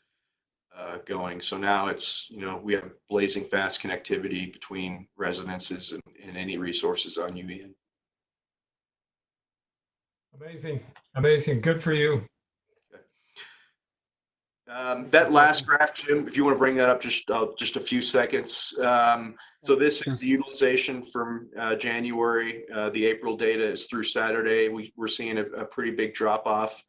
going. So now it's, we have blazing fast connectivity between residences and any resources on UEN. Amazing. Good for you. That last graph, Jim, if you want to bring that up just a few seconds. So this is the utilization from January. The April data is through Saturday. We're seeing a pretty big drop off.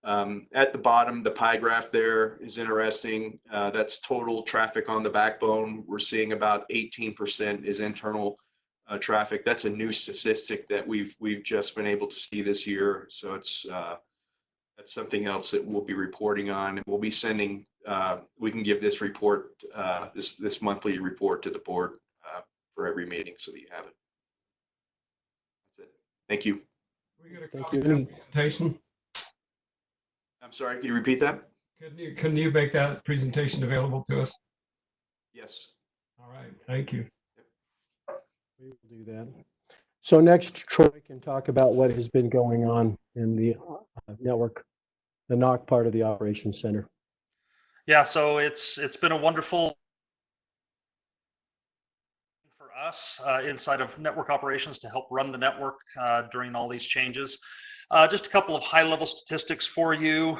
At the bottom, the pie graph there is interesting. That's total traffic on the backbone. We're seeing about 18% is internal traffic. That's a new statistic that we've just been able to see this year. So it's that's something else that we'll be reporting on, and we'll be sending. We can give this report, this monthly report to the board for every meeting, so that you have it. That's it. Thank you. We get a Thank copy you. of that presentation. I'm sorry. Can you repeat that? Can you make that presentation available to us? Yes. All right. Thank you. We will do that. So next, Troy can talk about what has been going on in the network, the NOC part of the operations center. Yeah, so it's been a wonderful for us inside of network operations to help run the network during all these changes. Just a couple of high-level statistics for you.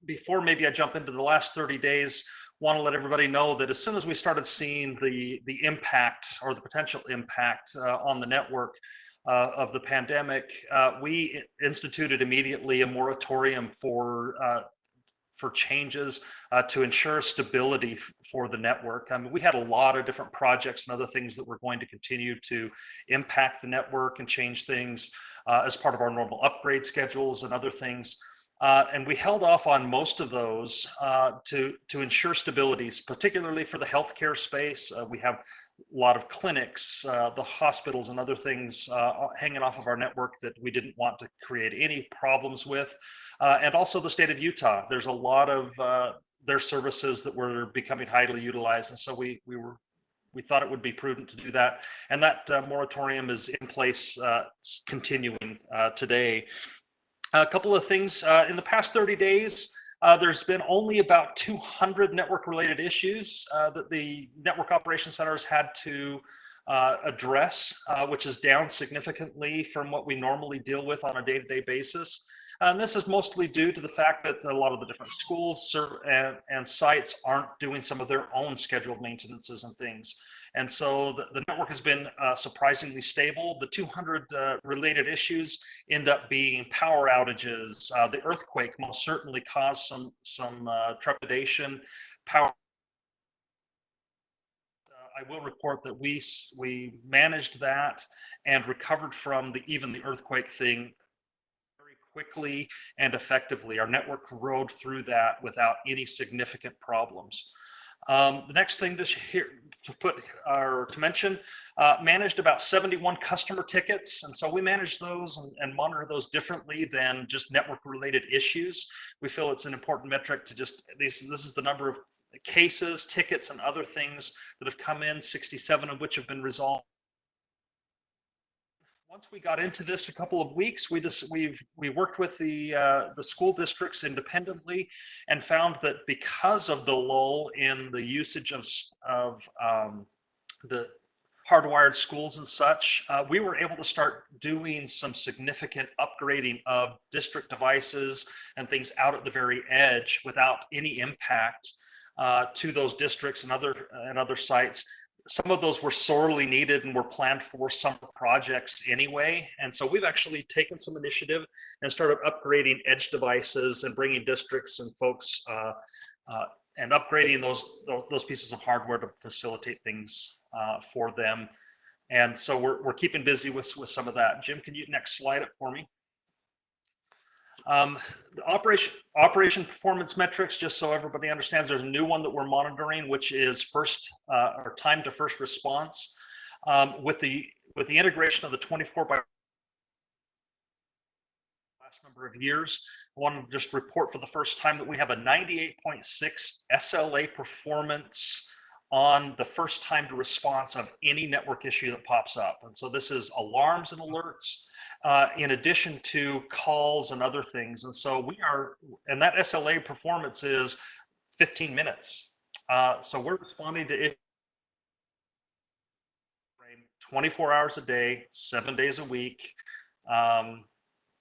Before maybe I jump into the last 30 days, want to let everybody know that as soon as we started seeing the impact or the potential impact on the network of the pandemic, we instituted immediately a moratorium for changes to ensure stability for the network. I mean, we had a lot of different projects and other things that were going to continue to impact the network and change things as part of our normal upgrade schedules and other things. And we held off on most of those to ensure stability, particularly for the healthcare space. We have a lot of clinics, the hospitals and other things hanging off of our network that we didn't want to create any problems with. And also the state of Utah. There's a lot of their services that were becoming highly utilized. And so we thought it would be prudent to do that. And that moratorium is in place continuing today. A couple of things in the past 30 days, there's been only about 200 network related issues that the network operations centers had to address, which is down significantly from what we normally deal with on a day-to-day basis. And this is mostly due to the fact that a lot of the different schools and sites aren't doing some of their own scheduled maintenances and things. And so the network has been surprisingly stable. The 200 related issues end up being power outages. The earthquake most certainly caused some trepidation. Power. I will report that we managed that and recovered from even the earthquake thing very quickly and effectively. Our network rode through that without any significant problems. The next thing mention, managed about 71 customer tickets. And so we manage those and monitor those differently than just network related issues. We feel it's an important metric to just, this is the number of cases, tickets, and other things that have come in, 67 of which have been resolved. Once we got into this a couple of weeks, we worked with the school districts independently and found that because of the lull in the usage of the hardwired schools and such, we were able to start doing some significant upgrading of district devices and things out at the very edge without any impact to those districts and other sites. Some of those were sorely needed and were planned for summer projects anyway. And so we've actually taken some initiative and started upgrading edge devices and bringing districts and folks and upgrading those pieces of hardware to facilitate things for them. And so we're keeping busy with some of that. Jim, can you next slide it for me? The operation performance metrics, just so everybody understands, there's a new one that we're monitoring, which is or time to first response. With the integration of the 24 by last number of years, I want to just report for the first time that we have a 98.6 SLA performance on the first time to response of any network issue that pops up. And so this is alarms and alerts, in addition to calls and other things. And so and that SLA performance is 15 minutes. So we're responding to it 24 hours a day, 7 days a week,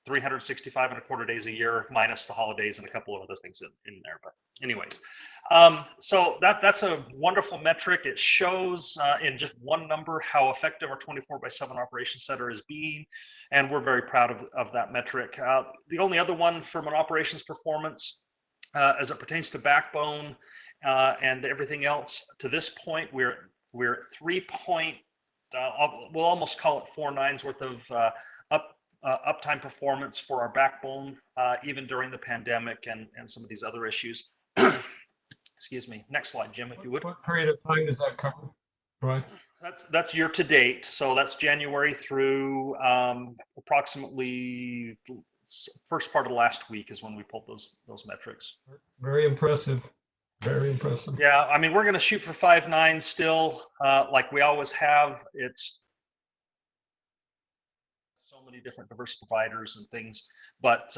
365 and a quarter days a year, minus the holidays and a couple of other things in there. But anyways, so that's a wonderful metric. It shows in just one number how effective our 24/7 operations center is being, and we're very proud of that metric. The only other one from an operations performance, as it pertains to backbone and everything else, to this point, we're at 3 point, we'll almost call it 4 nines worth of uptime performance for our backbone, even during the pandemic and some of these other issues. Excuse me. Next slide, Jim, if you would. What period of time does that cover, Troy? That's year to date. So that's January through approximately first part of last week is when we pulled those metrics. Very impressive. Very impressive. Yeah, I mean, we're going to shoot for 5 nines still, like we always have. It's so many different diverse providers and things, but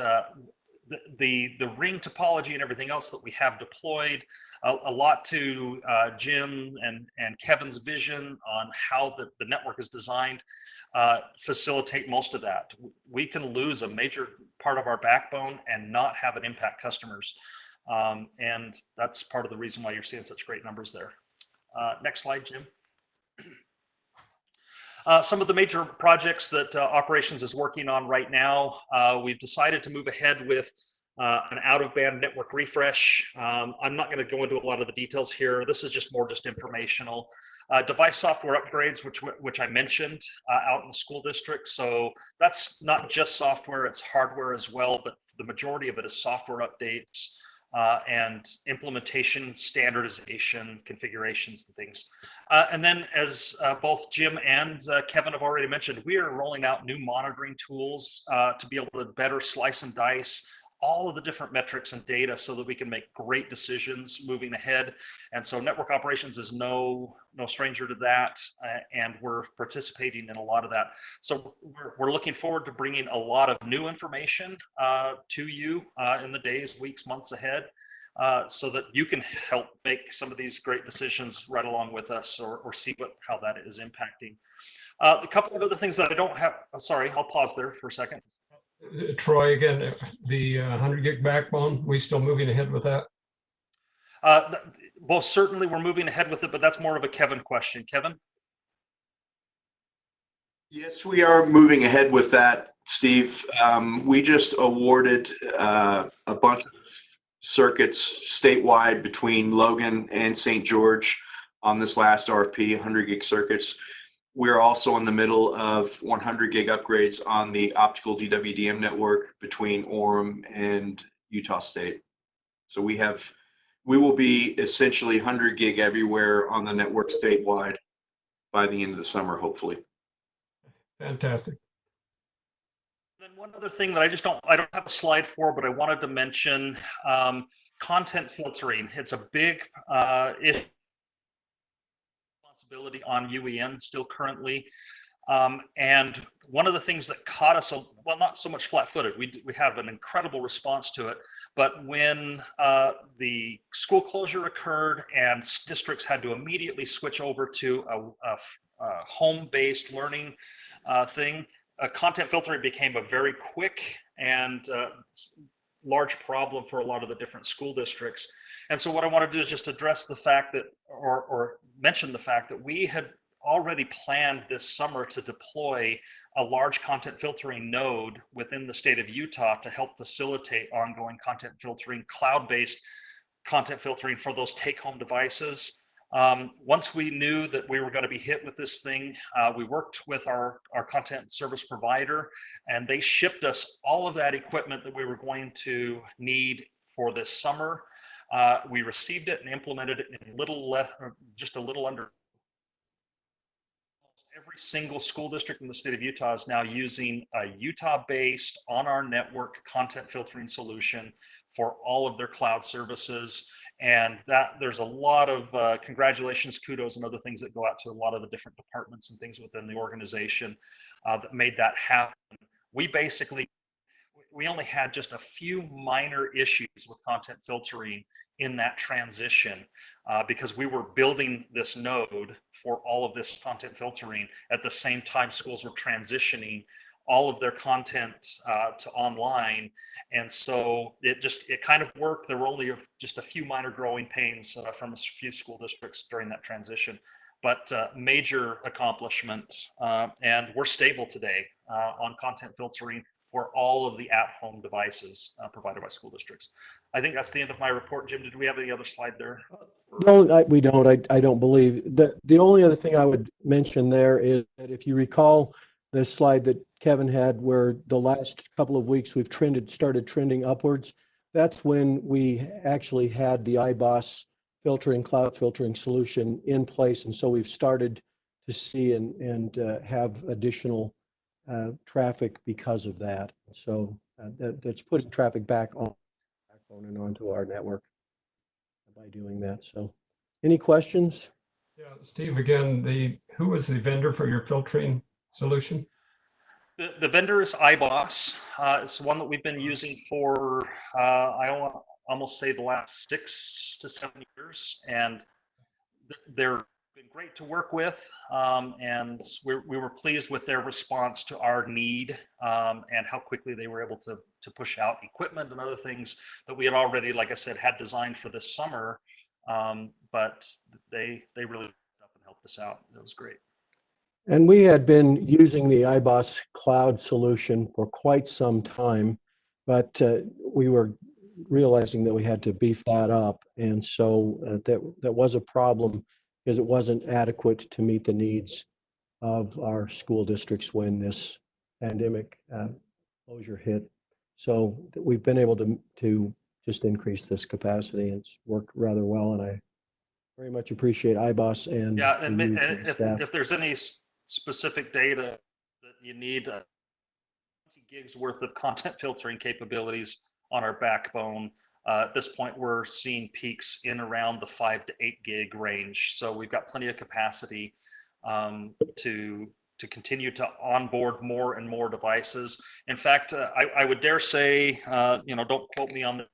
the ring topology and everything else that we have deployed, a lot to Jim and Kevin's vision on how the network is designed, facilitate most of that. We can lose a major part of our backbone and not have it impact customers. And that's part of the reason why you're seeing such great numbers there. Next slide, Jim. Some of the major projects that operations is working on right now, we've decided to move ahead with an out-of-band network refresh. I'm not going to go into a lot of the details here. This is just more informational. Device software upgrades, which I mentioned out in the school district. So that's not just software, it's hardware as well, but the majority of it is software updates. And implementation, standardization, configurations, and things. And then, as both Jim and Kevin have already mentioned, we are rolling out new monitoring tools to be able to better slice and dice all of the different metrics and data so that we can make great decisions moving ahead. And so network operations is no stranger to that, and we're participating in a lot of that. So we're looking forward to bringing a lot of new information to you in the days, weeks, months ahead, so that you can help make some of these great decisions right along with us, or see how that is impacting. A couple of other things that I don't have, sorry, I'll pause there for a second. Troy, again, the 100 gig backbone, we still moving ahead with that? Well, certainly we're moving ahead with it, but that's more of a Kevin question. Kevin? Yes, we are moving ahead with that, Steve. We just awarded a bunch of circuits statewide between Logan and St. George on this last RFP, 100 gig circuits. We're also in the middle of 100 gig upgrades on the optical DWDM network between Orem and Utah State. So we have we will be essentially 100 gig everywhere on the network statewide by the end of the summer, hopefully. Fantastic. Then one other thing that I don't have a slide for, but I wanted to mention, content filtering. It's a big responsibility on UEN still currently. And one of the things that caught us, well, not so much flat-footed, we have an incredible response to it, but when the school closure occurred and districts had to immediately switch over to a home-based learning thing, content filtering became a very quick and large problem for a lot of the different school districts. And so what I want to do is just address the fact that, or mention the fact that we had already planned this summer to deploy a large content filtering node within the state of Utah to help facilitate ongoing content filtering, cloud-based content filtering for those take-home devices. Once we knew that we were going to be hit with this thing, we worked with our content service provider, and they shipped us all of that equipment that we were going to need for this summer. We received it and implemented it in just a little under. Every single school district in the state of Utah is now using a Utah-based on our network content filtering solution for all of their cloud services. And that there's a lot of congratulations, kudos, and other things that go out to a lot of the different departments and things within the organization that made that happen. We only had just a few minor issues with content filtering in that transition because we were building this node for all of this content filtering at the same time schools were transitioning all of their content to online. And so it kind of worked. There were only just a few minor growing pains from a few school districts during that transition, but major accomplishment. And we're stable today on content filtering for all of the at-home devices provided by school districts. I think that's the end of my report. Jim, did we have any other slide there? No, we don't. I don't believe. The only other thing I would mention there is that if you recall the slide that Kevin had where the last couple of weeks we've started trending upwards, that's when we actually had the iBoss filtering, cloud filtering solution in place. And so we've started to see and have additional traffic because of that. So that's putting traffic back on the backbone and onto our network by doing that. So any questions? Yeah, Steve, again, who was the vendor for your filtering solution? The vendor is iBoss. It's one that we've been using for, I almost say the last 6 to 7 years. And they're been great to work with. And we were pleased with their response to our need and how quickly they were able to push out equipment and other things that we had already, like I said, had designed for this summer. But they really up and helped us out. It was great. And we had been using the iBoss cloud solution for quite some time, but we were realizing that we had to beef that up. And so that was a problem because it wasn't adequate to meet the needs of our school districts when this pandemic closure hit. So we've been able to just increase this capacity, and it's worked rather well. And I very much appreciate iBoss and yeah, and staff. if there's any specific data that you need 20 gigs worth of content filtering capabilities on our backbone. At this point, we're seeing peaks in around the 5 to 8 gig range. So we've got plenty of capacity to continue to onboard more and more devices. In fact, I would dare say, don't quote me on this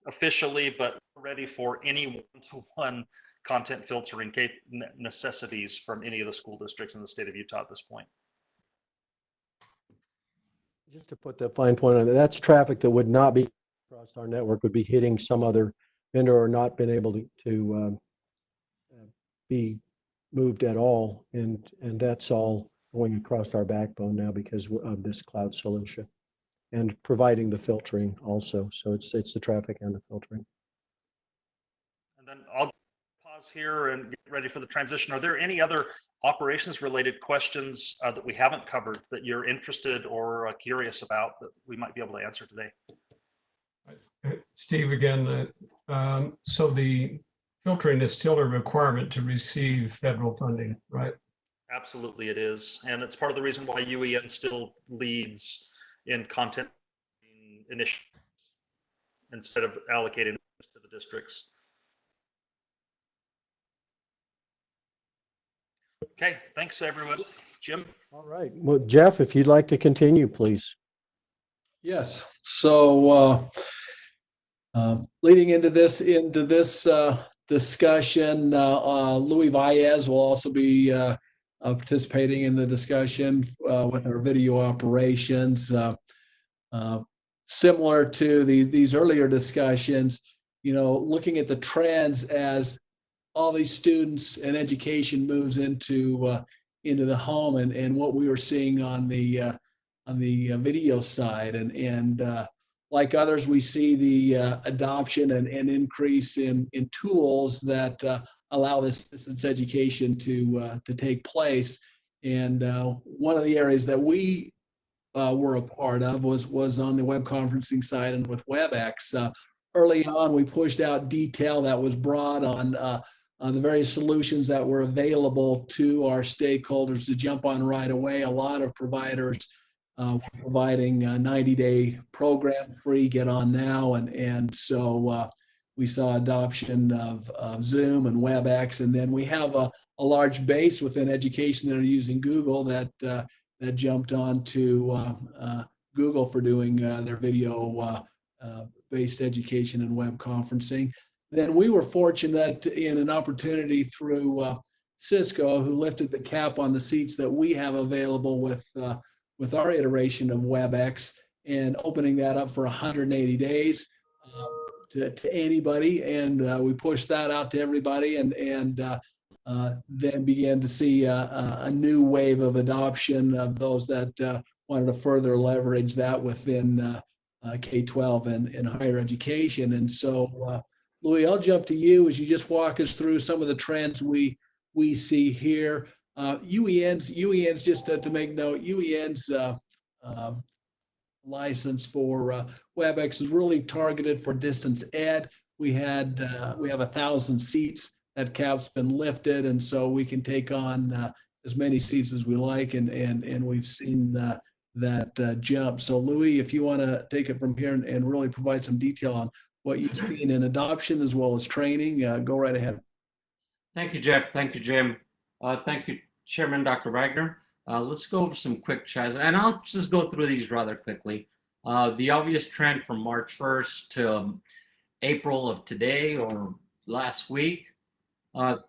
officially, but we're ready for any one-to-one content filtering necessities from any of the school districts in the state of Utah at this point. Just to put the fine point on it, that's traffic that would not be across our network, would be hitting some other vendor or not been able to be moved at all. And that's all going across our backbone now because of this cloud solution and providing the filtering also. So it's the traffic and the filtering. And then I'll pause here and get ready for the transition. Are there any other operations related questions that we haven't covered that you're interested or curious about that we might be able to answer today? Steve, again, So the filtering is still a requirement to receive federal funding, right? Absolutely, it is. And it's part of the reason why UEN still leads in content initiatives instead of allocating to the districts. Okay, thanks everybody. Jim? All right. Well, Jeff, if you'd like to continue, please. Yes. So leading into this discussion, Louis Valles will also be participating in the discussion with our video operations. Similar to these earlier discussions, looking at the trends as all these students and education moves into the home, and what we were seeing on the video side, and like others, we see the adoption and increase in tools that allow this distance education to take place. And one of the areas that we were a part of was on the web conferencing side and with WebEx. Early on, we pushed out detail that was brought on the various solutions that were available to our stakeholders to jump on right away. A lot of providers providing a 90-day program free, get on now. And so we saw adoption of Zoom and WebEx. And then we have a large base within education that are using Google that jumped on to Google for doing their video based education and web conferencing. Then we were fortunate in an opportunity through Cisco, who lifted the cap on the seats that we have available with our iteration of WebEx, and opening that up for 180 days to anybody. And we pushed that out to everybody, and then began to see a new wave of adoption of those that wanted to further leverage that within K-12 and higher education. And so, Louis, I'll jump to you as you just walk us through some of the trends we see here. UEN's just to make note, UEN's license for WebEx is really targeted for distance ed. We have 1,000 seats. That cap's been lifted, and so we can take on as many seats as we like, and we've seen that jump. So Louis, if you want to take it from here and really provide some detail on what you've seen in adoption as well as training, go right ahead. Thank you, Jeff. Thank you, Jim. Thank you, Chairman Dr. Wagner. Let's go over some quick charts, and I'll just go through these rather quickly. The obvious trend from March 1st to April of today or last week,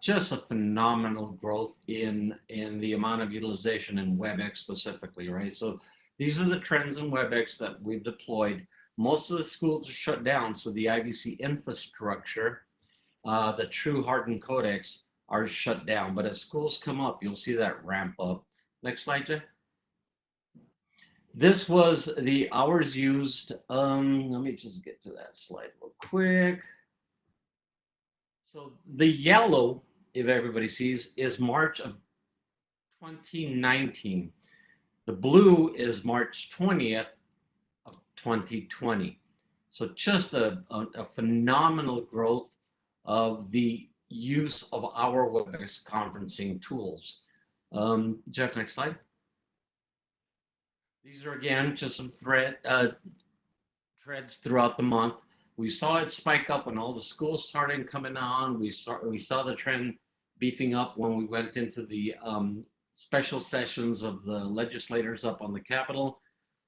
just a phenomenal growth in the amount of utilization in WebEx specifically, right? So these are the trends in WebEx that we've deployed. Most of the schools are shut down, so the IVC infrastructure, the true hardened codecs are shut down. But as schools come up, you'll see that ramp up. Next slide, Jeff. This was the hours used. Let me just get to that slide real quick. So the yellow, if everybody sees, is March of 2019. The blue is March 20th of 2020. So just a phenomenal growth of the use of our WebEx conferencing tools. Jeff, next slide. These are again just some threads throughout the month. We saw it spike up when all the schools started coming on. We saw the trend beefing up when we went into the special sessions of the legislators up on the Capitol.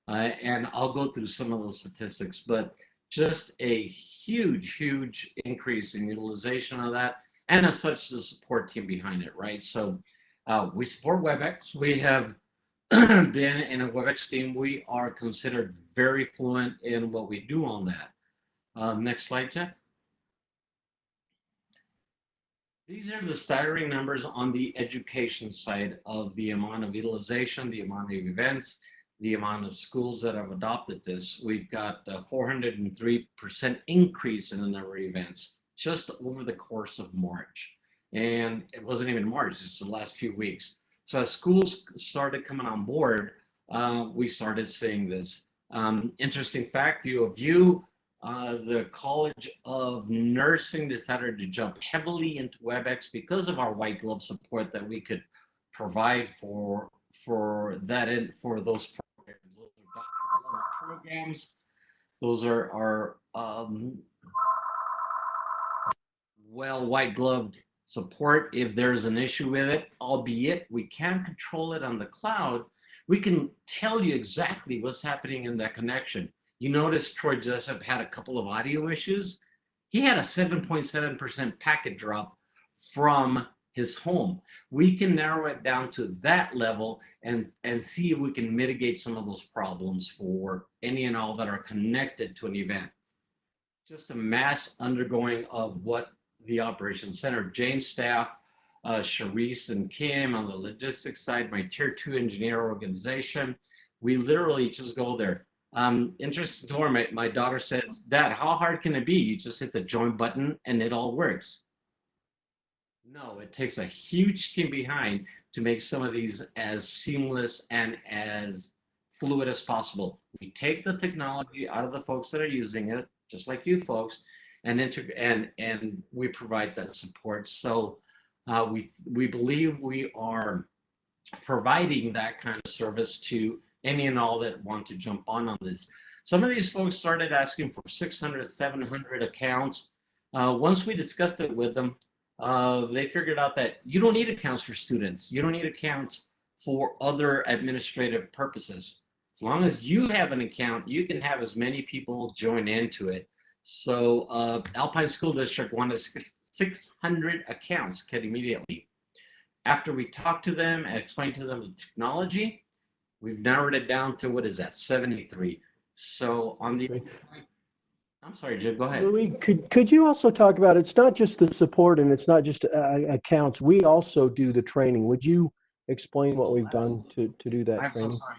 And I'll go through some of those statistics, but just a huge, huge increase in utilization of that. And as such, the support team behind it, right? So we support WebEx. We have been in a WebEx team. We are considered very fluent in what we do on that. Next slide, Jeff. These are the staggering numbers on the education side of the amount of utilization, the amount of events, the amount of schools that have adopted this. We've got a 403% increase in the number of events just over the course of March. And it wasn't even March, it's the last few weeks. So as schools started coming on board, we started seeing this. Interesting fact, U of U The College of Nursing decided to jump heavily into WebEx because of our white glove support that we could provide for that and for those programs. Those are doctor-level programs. Those are well white gloved support if there's an issue with it, albeit we can't control it on the cloud. We can tell you exactly what's happening in that connection. You notice Troy Jessup had a couple of audio issues. He had a 7.7% packet drop from his home. We can narrow it down to that level and see if we can mitigate some of those problems for any and all that are connected to an event. Just a mass undergoing of what the operations center, James staff, Sharice and Kim on the logistics side, my tier 2 engineer organization. We literally just go there. Interesting story, my daughter said, Dad, how hard can it be? You just hit the join button and it all works. No, it takes a huge team behind to make some of these as seamless and as fluid as possible. We take the technology out of the folks that are using it, just like you folks, and we provide that support. So we believe we are providing that kind of service to any and all that want to jump on this. Some of these folks started asking for 600, 700 accounts. Once we discussed it with them, they figured out that you don't need accounts for students. You don't need accounts for other administrative purposes. As long as you have an account, you can have as many people join into it. So Alpine School District wanted 600 accounts immediately. After we talked to them and explained to them the technology, we've narrowed it down to, what is that, 73. So on the, I'm sorry, Jim, go ahead. Louis, could you also talk about, it's not just the support and it's not just accounts, we also do the training. Would you explain what we've done to do that I'm training? so sorry.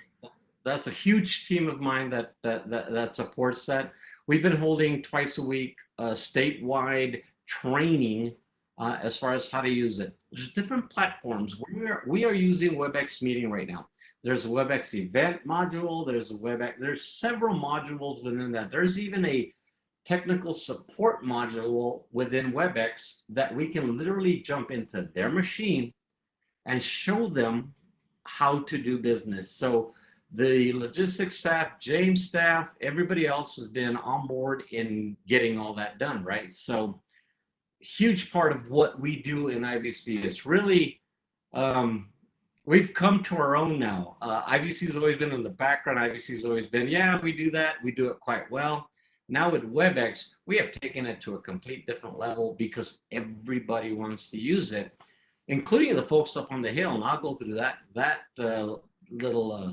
That's a huge team of mine that supports that. We've been holding twice a week statewide training as far as how to use it. There's different platforms. We are using WebEx Meeting right now. There's a WebEx event module. There's several modules within that. There's even a technical support module within WebEx that we can literally jump into their machine and show them how to do business. So the logistics staff, James staff, everybody else has been on board in getting all that done, right? So huge part of what we do in IVC is really, we've come to our own now. IVC has always been in the background. IVC has always been, yeah, we do that. We do it quite well. Now with WebEx, we have taken it to a complete different level because everybody wants to use it, including the folks up on the Hill. And I'll go through that little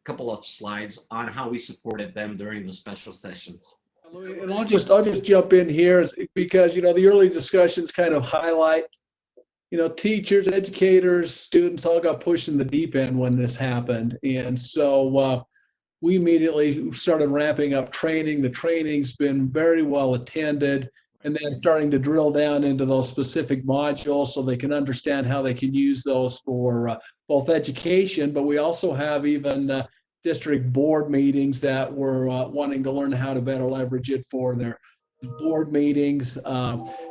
couple of slides on how we supported them during the special sessions. And I'll just jump in here because, you know, the early discussions kind of highlight, you know, teachers, educators, students all got pushed in the deep end when this happened. And so we immediately started ramping up training. The training's been very well attended, and then starting to drill down into those specific modules so they can understand how they can use those for both education, but we also have even district board meetings that were wanting to learn how to better leverage it for their board meetings.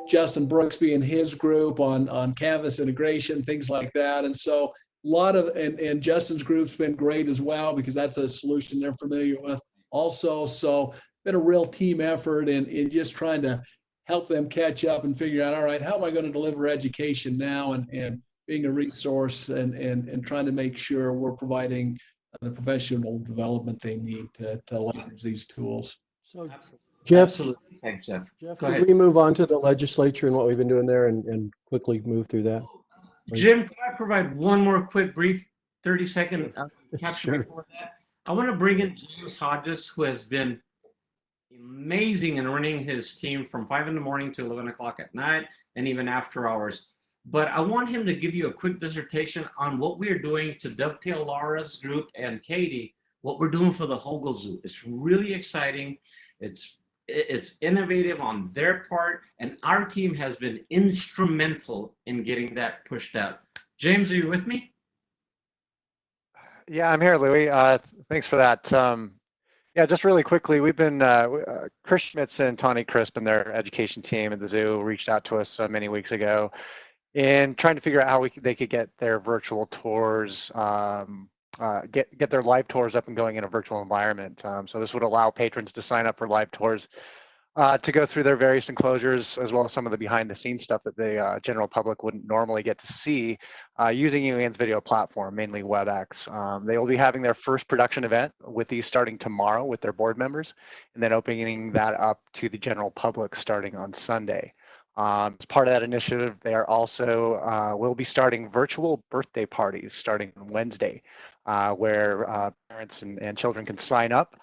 Justin Brooksby and his group on Canvas integration, things like that. And so a lot of, and Justin's group's been great as well because that's a solution they're familiar with also. So been a real team effort in just trying to help them catch up and figure out, all right, how am I going to deliver education now, and being a resource and trying to make sure we're providing the professional development they need to leverage these tools. So Jeff, absolutely. Thanks, Jeff. Go ahead. Can we move on to the legislature and what we've been doing there and quickly move through that? Jim, can I provide one more quick brief 30-second capture Sure. before that? I want to bring in James Hodges, who has been amazing in running his team from 5 in the morning to 11 o'clock at night and even after hours. But I want him to give you a quick dissertation on what we're doing to dovetail Laura's group and Katie, what we're doing for the Hogle Zoo. It's really exciting. It's innovative on their part, and our team has been instrumental in getting that pushed out. James, are you with me? Yeah, I'm here, Louis. Thanks for that. Yeah, just really quickly, we've been, Chris Schmitz and Tawny Crisp and their education team at the zoo reached out to us many weeks ago and trying to figure out how they could get their virtual tours, get their live tours up and going in a virtual environment. So this would allow patrons to sign up for live tours to go through their various enclosures, as well as some of the behind the scenes stuff that the general public wouldn't normally get to see using UETN's video platform, mainly WebEx. They will be having their first production event with these starting tomorrow with their board members, and then opening that up to the general public starting on Sunday. As part of that initiative, they are also will be starting virtual birthday parties starting on Wednesday, where parents and children can sign up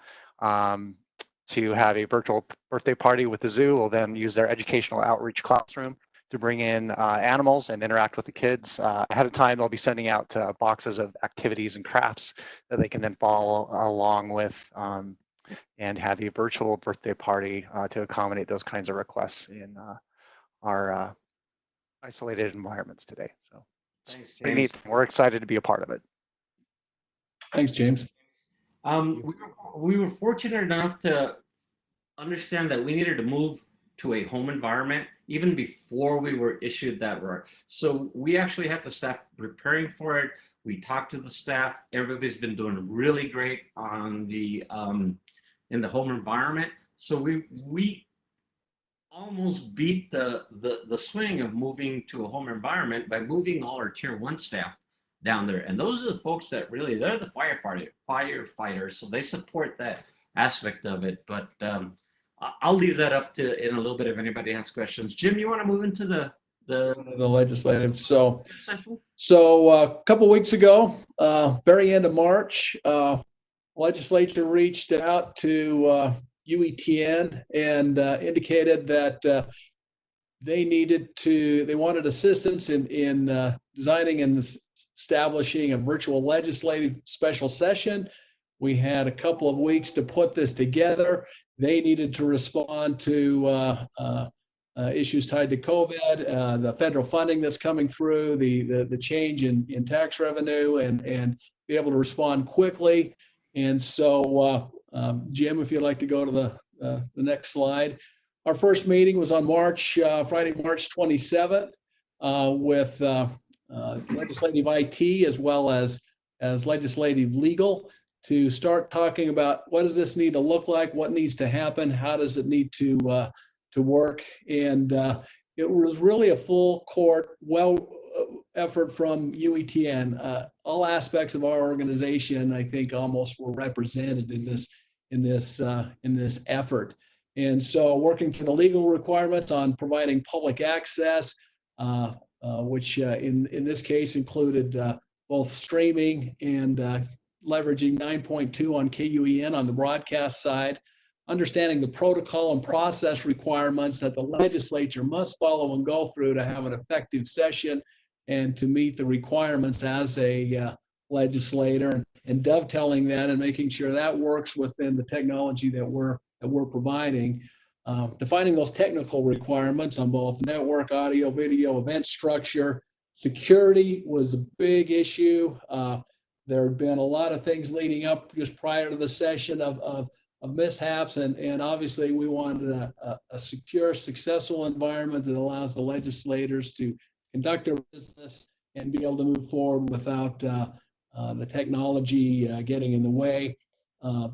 to have a virtual birthday party with the zoo. Will then use their educational outreach classroom to bring in animals and interact with the kids. Ahead of time, they'll be sending out boxes of activities and crafts that they can then follow along with and have a virtual birthday party to accommodate those kinds of requests in our isolated environments today. So Thanks, pretty James. neat. We're excited to be a part of it. Thanks, James. We were fortunate enough to understand that we needed to move to a home environment even before we were issued that work. So we actually had the staff preparing for it. We talked to the staff. Everybody's been doing really great on the in the home environment. So we almost beat the swing of moving to a home environment by moving all our tier 1 staff down there. And those are the folks that really, they're the firefighters. So they support that aspect of it. But I'll leave that up to in a little bit if anybody has questions. Jim, you want to move into the legislative. So a couple weeks ago, very end of March, legislature reached out to UETN and indicated that they wanted assistance in designing and establishing a virtual legislative special session. We had a couple of weeks to put this together. They needed to respond to issues tied to COVID, the federal funding that's coming through, the change in tax revenue, and be able to respond quickly. And so, Jim, if you'd like to go to the next slide. Our first meeting was on Friday, March 27th, with legislative IT as well as legislative legal to start talking about what does this need to look like, what needs to happen, how does it need to work. And it was really a full court, effort from UETN. All aspects of our organization, I think, almost were represented in this effort. And so working for the legal requirements on providing public access, which in this case included both streaming and leveraging 9.2 on KUEN on the broadcast side, understanding the protocol and process requirements that the legislature must follow and go through to have an effective session and to meet the requirements as a legislator, and dovetailing that and making sure that works within the technology that we're providing. Defining those technical requirements on both network, audio, video, event structure. Security was a big issue. There had been a lot of things leading up just prior to the session of mishaps, and obviously we wanted a secure, successful environment that allows the legislators to conduct their business and be able to move forward without the technology getting in the way.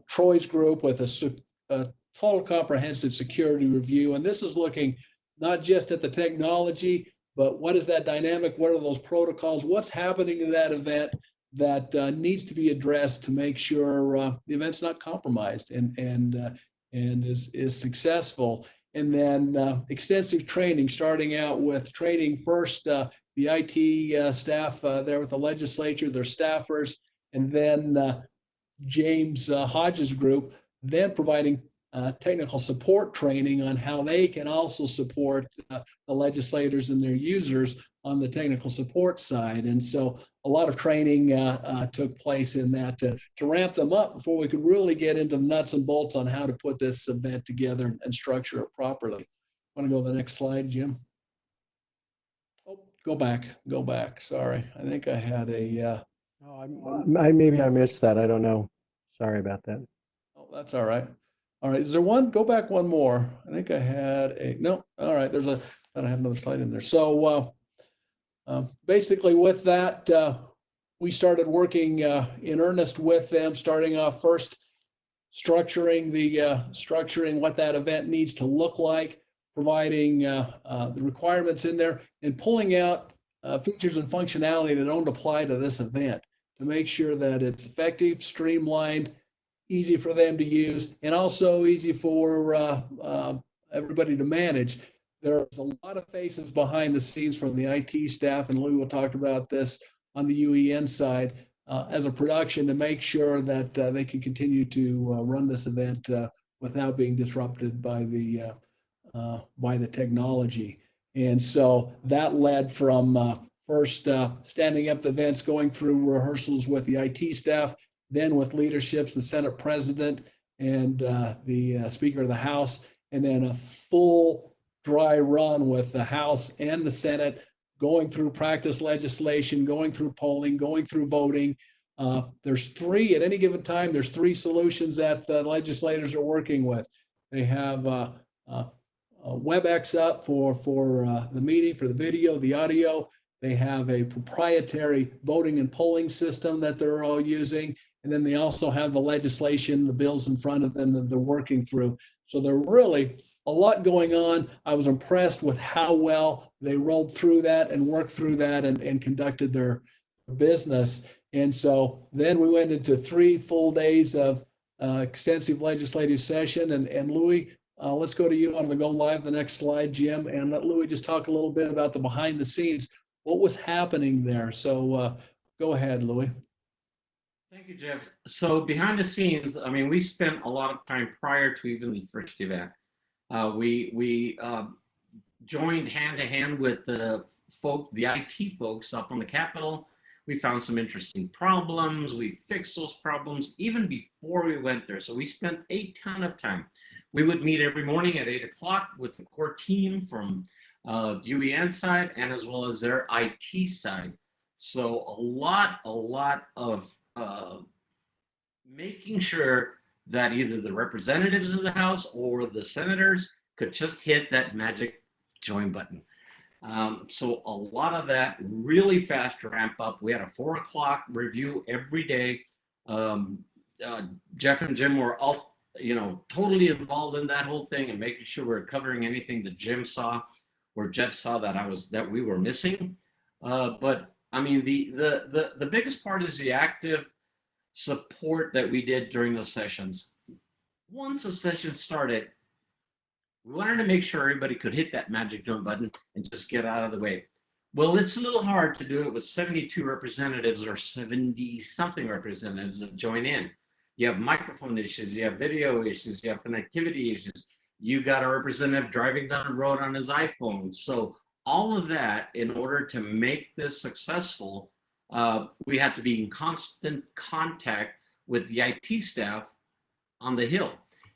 Troy's group with a total comprehensive security review, and this is looking not just at the technology, but what is that dynamic, what are those protocols, what's happening in that event that needs to be addressed to make sure the event's not compromised and is successful. And then extensive training, starting out with training first the IT staff there with the legislature, their staffers, and then James Hodges' group, then providing technical support training on how they can also support the legislators and their users on the technical support side. And so a lot of training took place in that to ramp them up before we could really get into the nuts and bolts on how to put this event together and structure it properly. Want to go to the next slide, Jim? Oh, go back. Sorry. I think I had a... maybe I missed that. I don't know. Sorry about that. that's all right. All right, is there one? Go back one more. I think I had no. All right, I have another slide in there. So basically with that, we started working in earnest with them, starting off first structuring what that event needs to look like, providing the requirements in there, and pulling out features and functionality that don't apply to this event to make sure that it's effective, streamlined, easy for them to use, and also easy for everybody to manage. There's a lot of faces behind the scenes from the IT staff, and Lou will talk about this on the UEN side as a production to make sure that they can continue to run this event without being disrupted by the technology. And so that led from first standing up the events, going through rehearsals with the IT staff, then with leaderships, the Senate President and the Speaker of the House, and then a full dry run with the House and the Senate, going through practice legislation, going through polling, going through voting. There's three, at any given time, there's three solutions that the legislators are working with. They have WebEx up for the meeting, for the video, the audio. They have a proprietary voting and polling system that they're all using. And then they also have the legislation, the bills in front of them that they're working through. So they're really a lot going on. I was impressed with how well they rolled through that and worked through that and conducted their business. And so then we went into 3 full days of extensive legislative session. And Louis, let's go to you on the go live, the next slide, Jim, and let Louis just talk a little bit about the behind the scenes, what was happening there. So go ahead, Louis. Thank you, Jeff. So behind the scenes, I mean, we spent a lot of time prior to even the first event. We joined hand to hand with the IT folks up on the Capitol. We found some interesting problems. We fixed those problems even before we went there. So we spent a ton of time. We would meet every morning at 8 o'clock with the core team from the UEN side and as well as their IT side. So a lot of making sure that either the representatives of the House or the senators could just hit that magic join button. So a lot of that really fast ramp up. We had a 4 o'clock review every day. Jeff and Jim were all, totally involved in that whole thing and making sure we're covering anything that Jim saw or Jeff saw that we were missing. But I mean, the biggest part is the active support that we did during the sessions. Once a session started, we wanted to make sure everybody could hit that magic jump button and just get out of the way. Well, it's a little hard to do it with 72 representatives or 70-something representatives that join in. You have microphone issues, you have video issues, you have connectivity issues. You got a representative driving down the road on his iPhone. So all of that, in order to make this successful, we had to be in constant contact with the IT staff on the Hill.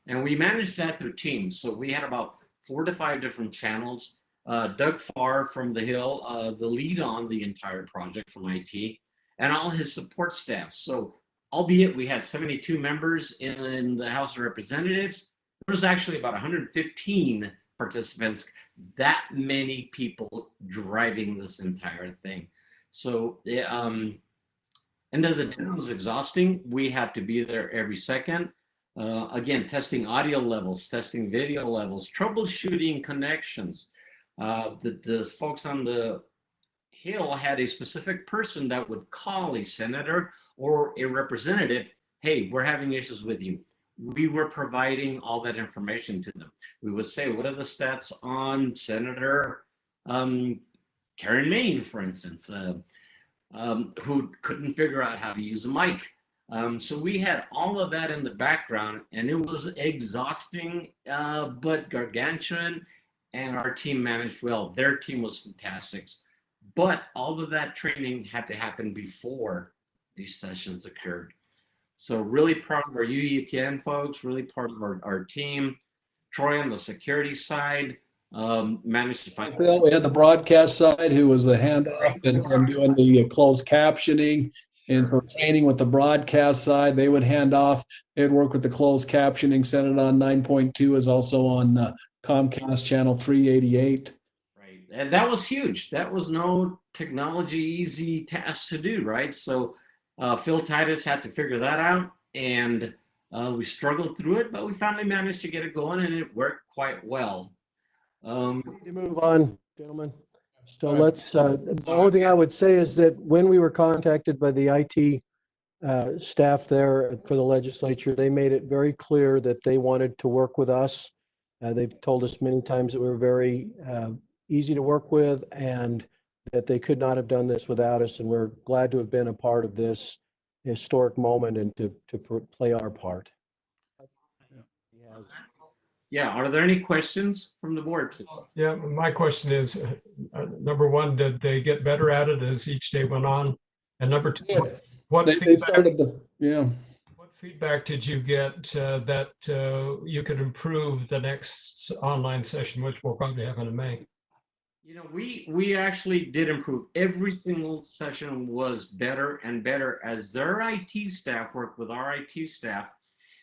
And we managed that through teams. So we had about 4 to 5 different channels. Doug Farr from the Hill, the lead on the entire project from IT, and all his support staff. So albeit we had 72 members in the House of Representatives, there was actually about 115 participants, that many people driving this entire thing. So the end of the day was exhausting. We had to be there every second. Again, testing audio levels, testing video levels, troubleshooting connections. The folks on the Hill had a specific person that would call a senator or a representative, hey, we're having issues with you. We were providing all that information to them. We would say, what are the stats on Senator Karen Maine, for instance, who couldn't figure out how to use a mic? So we had all of that in the background, and it was exhausting, but gargantuan, and our team managed well. Their team was fantastic. But all of that training had to happen before these sessions occurred. So really proud of our UETN folks, really part of our team. Troy on the security side managed to find. We had the broadcast side who was the handoff and doing the closed captioning. And for training with the broadcast side, they would hand off, they'd work with the closed captioning, send it on 9.2, is also on Comcast channel 388. Right. And that was huge. That was no technology easy task to do, right? So Phil Titus had to figure that out, and we struggled through it, but we finally managed to get it going, and it worked quite well. We need to move on, gentlemen. So let's, the only thing I would say is that when we were contacted by the IT staff there for the legislature, they made it very clear that they wanted to work with us. They've told us many times that we're very easy to work with and that they could not have done this without us. And we're glad to have been a part of this historic moment and to play our part. Yeah, are there any questions from the board, please? Yeah, my question is, number one, did they get better at it as each day went on? And number two, what feedback did you get that you could improve the next online session, which we'll probably have in May? You know, we actually did improve. Every single session was better and better as their IT staff worked with our IT staff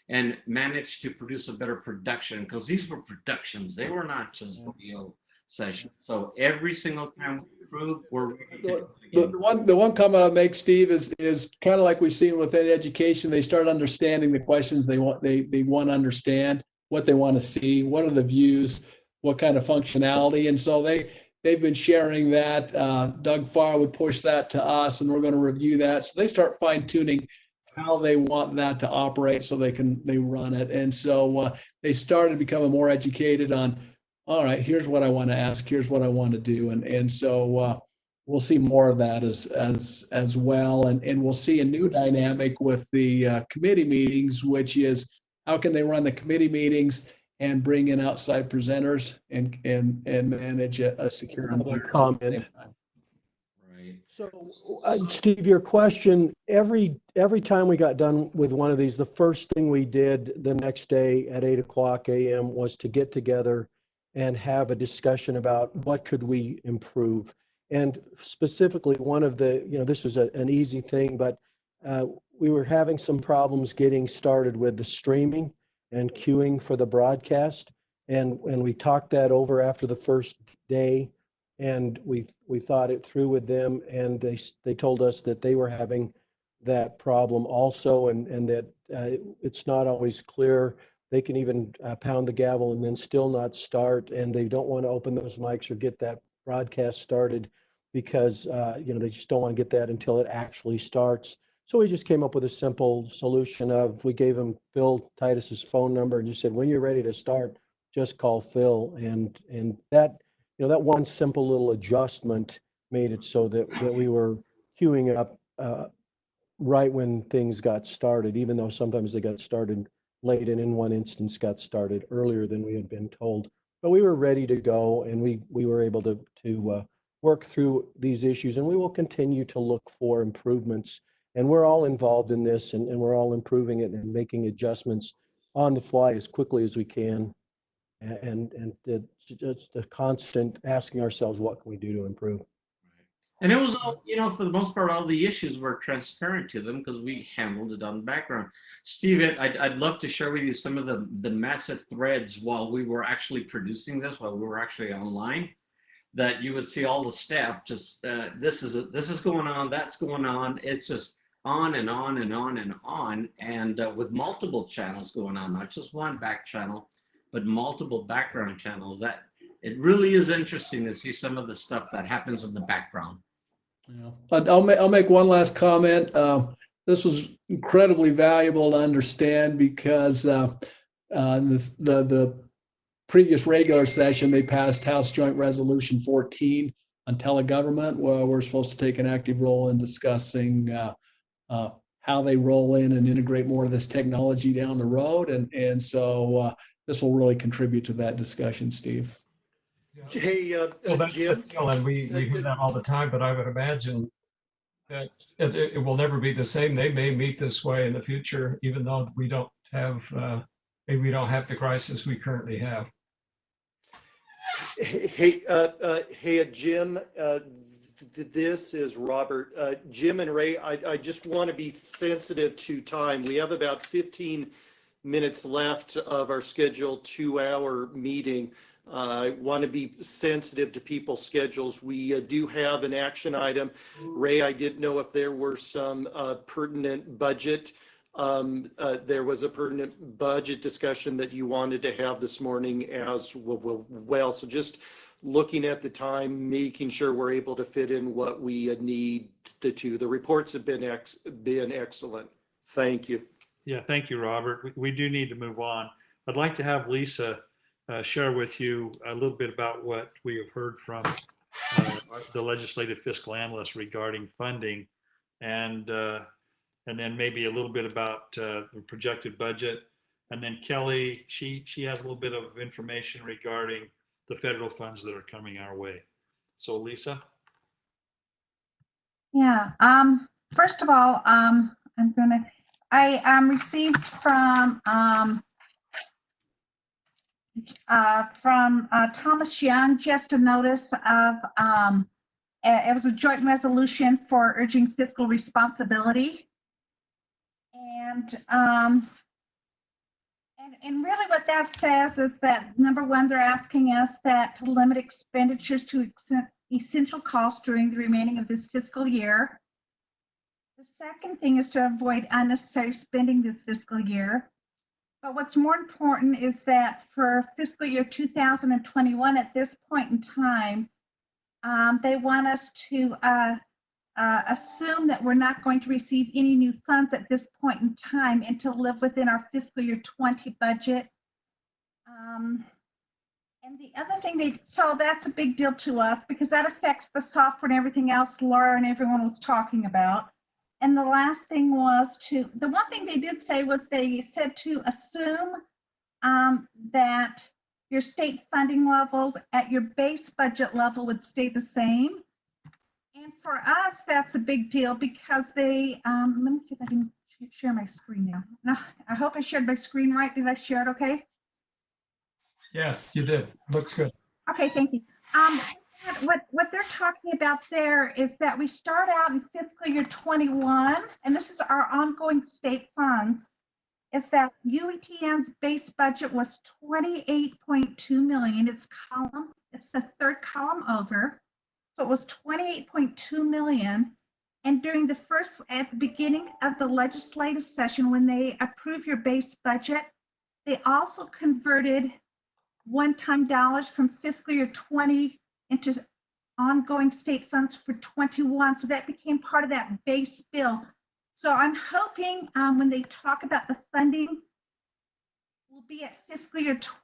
and managed to produce a better production, because these were productions. They were not just video sessions. So every single time we improved, we're ready to The one comment I'll make, Steve, is kind of like we've seen within education. They start understanding the questions they want to understand, what they want to see, what are the views, what kind of functionality. And so they've been sharing that. Doug Farr would push that to us, and we're going to review that. So they start fine-tuning how they want that to operate so they run it. And so they started becoming more educated on, all right, here's what I want to ask, here's what I want to do. And so we'll see more of that as well. And we'll see a new dynamic with the committee meetings, which is how can they run the committee meetings and bring in outside presenters and manage a secure comment. So, Steve, your question, every time we got done with one of these, the first thing we did the next day at 8:00 a.m. was to get together and have a discussion about what could we improve. And specifically, one of the, this was an easy thing, but we were having some problems getting started with the streaming and queuing for the broadcast. And we talked that over after the first day. And we thought it through with them, and they told us that they were having that problem also, and that it's not always clear. They can even pound the gavel and then still not start, and they don't want to open those mics or get that broadcast started because they just don't want to get that until it actually starts. So we just came up with a simple solution of, we gave them Phil Titus's phone number and just said, when you're ready to start, just call Phil, and that. That one simple little adjustment made it so that we were queuing up right when things got started, even though sometimes they got started late, and in one instance got started earlier than we had been told. But we were ready to go, and we were able to work through these issues, and we will continue to look for improvements. And we're all involved in this, and we're all improving it and making adjustments on the fly as quickly as we can. And just a constant asking ourselves, what can we do to improve? And it was all, for the most part, all the issues were transparent to them because we handled it on the background. Steve, I'd love to share with you some of the massive threads while we were actually producing this, while we were actually online, that you would see all the staff just, this is going on, that's going on. It's just on and on and on and on. And with multiple channels going on, not just one back channel, but multiple background channels. That it really is interesting to see some of the stuff that happens in the background. Yeah. I'll make one last comment. This was incredibly valuable to understand because the previous regular session, they passed House Joint Resolution 14 on telegovernment, where we're supposed to take an active role in discussing how they roll in and integrate more of this technology down the road. And so this will really contribute to that discussion, Steve. Hey, well, that's Jim. the deal, and we hear that all the time, but I would imagine that it will never be the same. They may meet this way in the future, even though we don't have, maybe we don't have the crisis we currently have. Hey, Jim, This is Robert. Jim and Ray, I just want to be sensitive to time. We have about 15 minutes left of our scheduled 2-hour meeting. I want to be sensitive to people's schedules. We do have an action item. Ray, I didn't know if there were some pertinent budget. There was a pertinent budget discussion that you wanted to have this morning as well. So just looking at the time, making sure we're able to fit in what we need to. The reports have been excellent. Thank you. Yeah, thank you, Robert. We do need to move on. I'd like to have Lisa share with you a little bit about what we have heard from the legislative fiscal analyst regarding funding, and then maybe a little bit about the projected budget. And then Kelly, she has a little bit of information regarding the federal funds that are coming our way. So Lisa? Yeah, first of all, I received from Thomas Young just a notice of, it was a joint resolution for urging fiscal responsibility. And really what that says is that, number one, they're asking us that to limit expenditures to essential costs during the remaining of this fiscal year. The second thing is to avoid unnecessary spending this fiscal year. But what's more important is that for fiscal year 2021, at this point in time, they want us to assume that we're not going to receive any new funds at this point in time and to live within our fiscal year 20 budget. And the other thing, so that's a big deal to us because that affects the software and everything else Laura and everyone was talking about. And the last thing was the one thing they did say was they said to assume that your state funding levels at your base budget level would stay the same. And for us, that's a big deal because they, let me see if I can share my screen now. No, I hope I shared my screen right. Did I share it okay? Yes, you did. Looks good. Okay, thank you. What they're talking about there is that we start out in fiscal year 21, and this is our ongoing state funds, is that UETN's base budget was 28.2 million. It's the third column over. So it was 28.2 million. And during at the beginning of the legislative session, when they approve your base budget, they also converted one-time dollars from fiscal year 20 into ongoing state funds for 21. So that became part of that base bill. So I'm hoping when they talk about the funding, we'll be at fiscal year 20,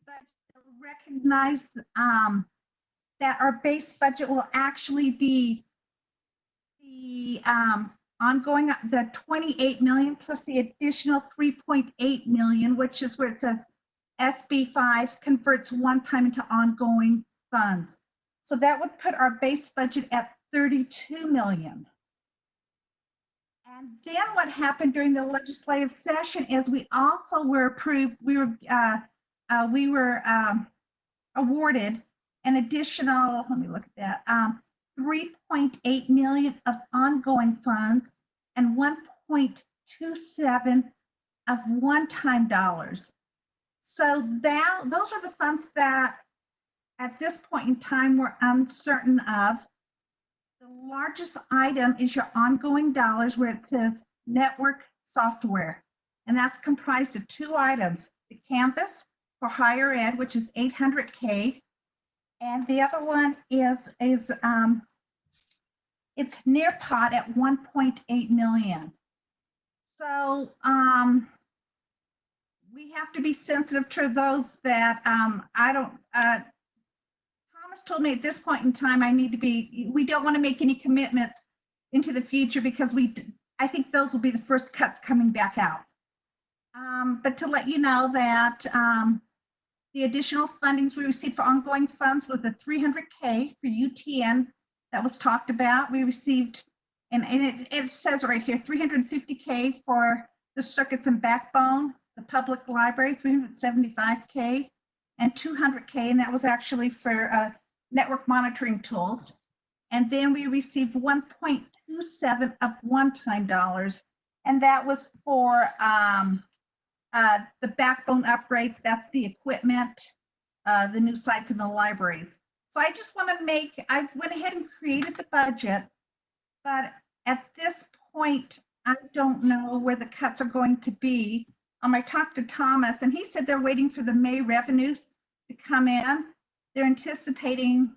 but they'll recognize that our base budget will actually be the ongoing, the 28 million plus the additional 3.8 million, which is where it says SB5 converts one time into ongoing funds. So that would put our base budget at 32 million. And then what happened during the legislative session is we also were approved, we were awarded an additional, let me look at that, 3.8 million of ongoing funds and 1.27 of one-time dollars. So those are the funds that at this point in time we're uncertain of. The largest item is your ongoing dollars where it says network software. And that's comprised of two items, the Canvas for higher ed, which is 800K. And the other one is it's Nearpod at 1.8 million. So we have to be sensitive to those that Thomas told me at this point in time, we don't want to make any commitments into the future because I think those will be the first cuts coming back out. But to let you know that the additional fundings we received for ongoing funds was the 300K for UTN that was talked about. We received, and it says right here, 350K for the circuits and backbone, the public library, 375K, and 200K, and that was actually for network monitoring tools. And then we received 1.27 of one-time dollars. And that was for the backbone upgrades. That's the equipment, the new sites in the libraries. So I just want to I went ahead and created the budget, but at this point, I don't know where the cuts are going to be. I talked to Thomas and he said they're waiting for the May revenues to come in. They're anticipating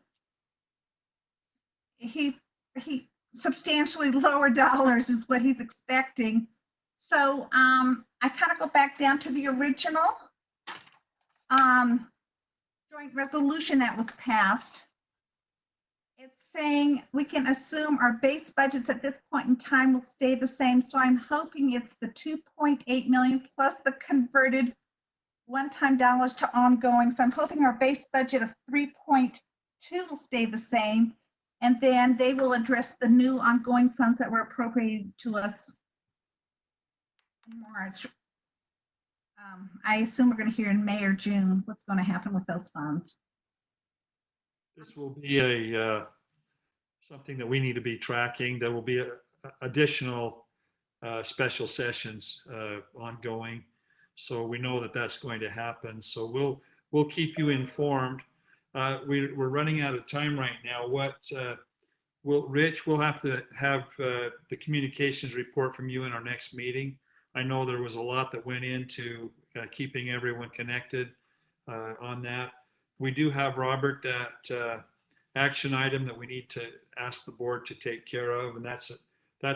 he substantially lower dollars is what he's expecting. So I kind of go back down to the original joint resolution that was passed. It's saying we can assume our base budgets at this point in time will stay the same. So I'm hoping it's the 2.8 million plus the converted one-time dollars to ongoing. So I'm hoping our base budget of 3.2 will stay the same. And then they will address the new ongoing funds that were appropriated to us in March. I assume we're going to hear in May or June what's going to happen with those funds. This will be something that we need to be tracking. There will be additional special sessions ongoing. So we know that that's going to happen. So we'll keep you informed. We're running out of time right now. Rich, we'll have to have the communications report from you in our next meeting. I know there was a lot that went into keeping everyone connected on that. We do have, Robert, that action item that we need to ask the board to take care of, and that's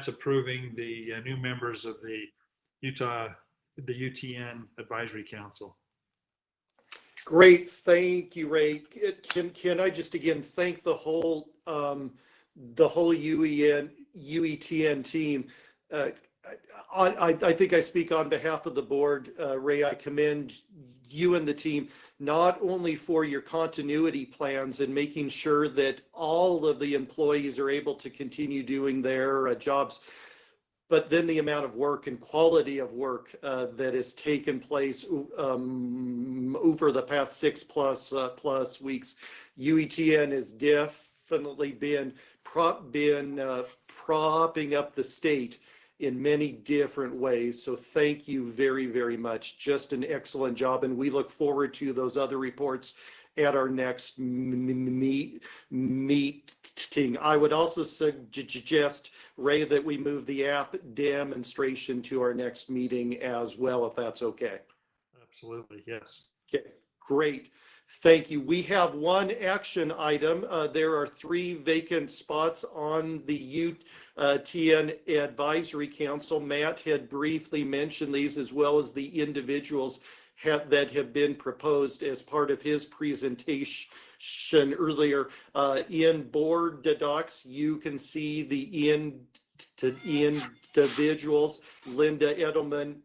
approving the new members of the UTN Advisory Council. Great, thank you, Ray. Can I just again thank the whole UETN team. I think I speak on behalf of the board. Ray, I commend you and the team not only for your continuity plans and making sure that all of the employees are able to continue doing their jobs, but then the amount of work and quality of work that has taken place over the past 6+ weeks. UETN has definitely been propping up the state in many different ways. So thank you very, very much. Just an excellent job. And we look forward to those other reports at our next meeting. I would also suggest, Ray, that we move the app demonstration to our next meeting as well, if that's okay. Absolutely, yes. Okay, great. Thank you. We have one action item. There are 3 vacant spots on the UTN Advisory Council. Matt had briefly mentioned these as well as the individuals that have been proposed as part of his presentation earlier. In board docs, you can see the individuals: Linda Edelman,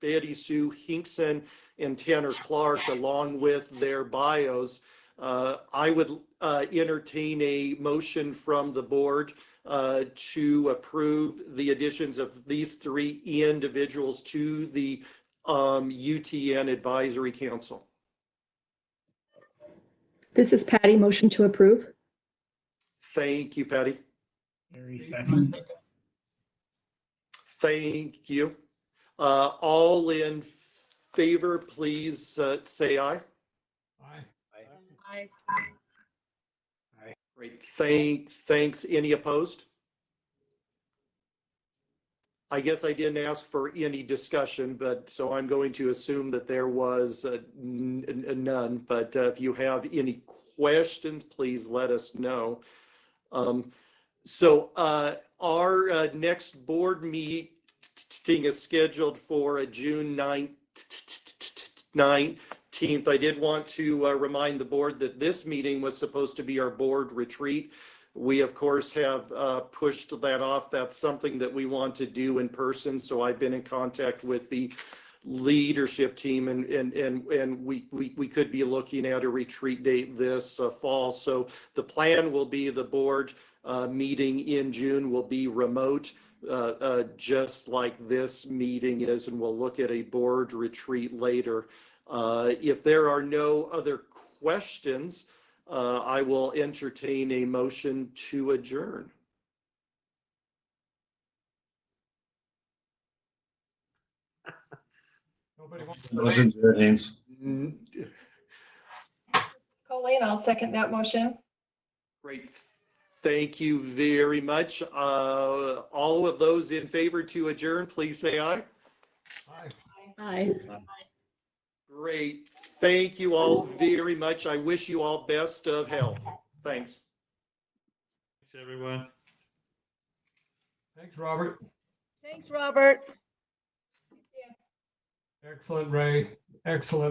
Betty Sue Hinkson, and Tanner Clark, along with their bios. I would entertain a motion from the board to approve the additions of these 3 individuals to the UTN Advisory Council. This is Patty. Motion to approve. Thank you, Patty. Second. Thank you. All in favor, please say aye. Aye. Aye. Great. Thanks. Any opposed? I guess I didn't ask for any discussion, but so I'm going to assume that there was none. But if you have any questions, please let us know. So our next board meeting is scheduled for June 19th. I did want to remind the board that this meeting was supposed to be our board retreat. We, of course, have pushed that off. That's something that we want to do in person. So I've been in contact with the leadership team, and we could be looking at a retreat date this fall. So the plan will be the board meeting in June will be remote, just like this meeting is, and we'll look at a board retreat later. If there are no other questions, I will entertain a motion to adjourn. Nobody wants to leave. Colleen, I'll second that motion. Great. Thank you very much. All of those in favor to adjourn, please say aye. Aye. Great. Thank you all very much. I wish you all best of health. Thanks. Thanks, everyone. Thanks, Robert. Thanks, Robert. Excellent, Ray. Excellent.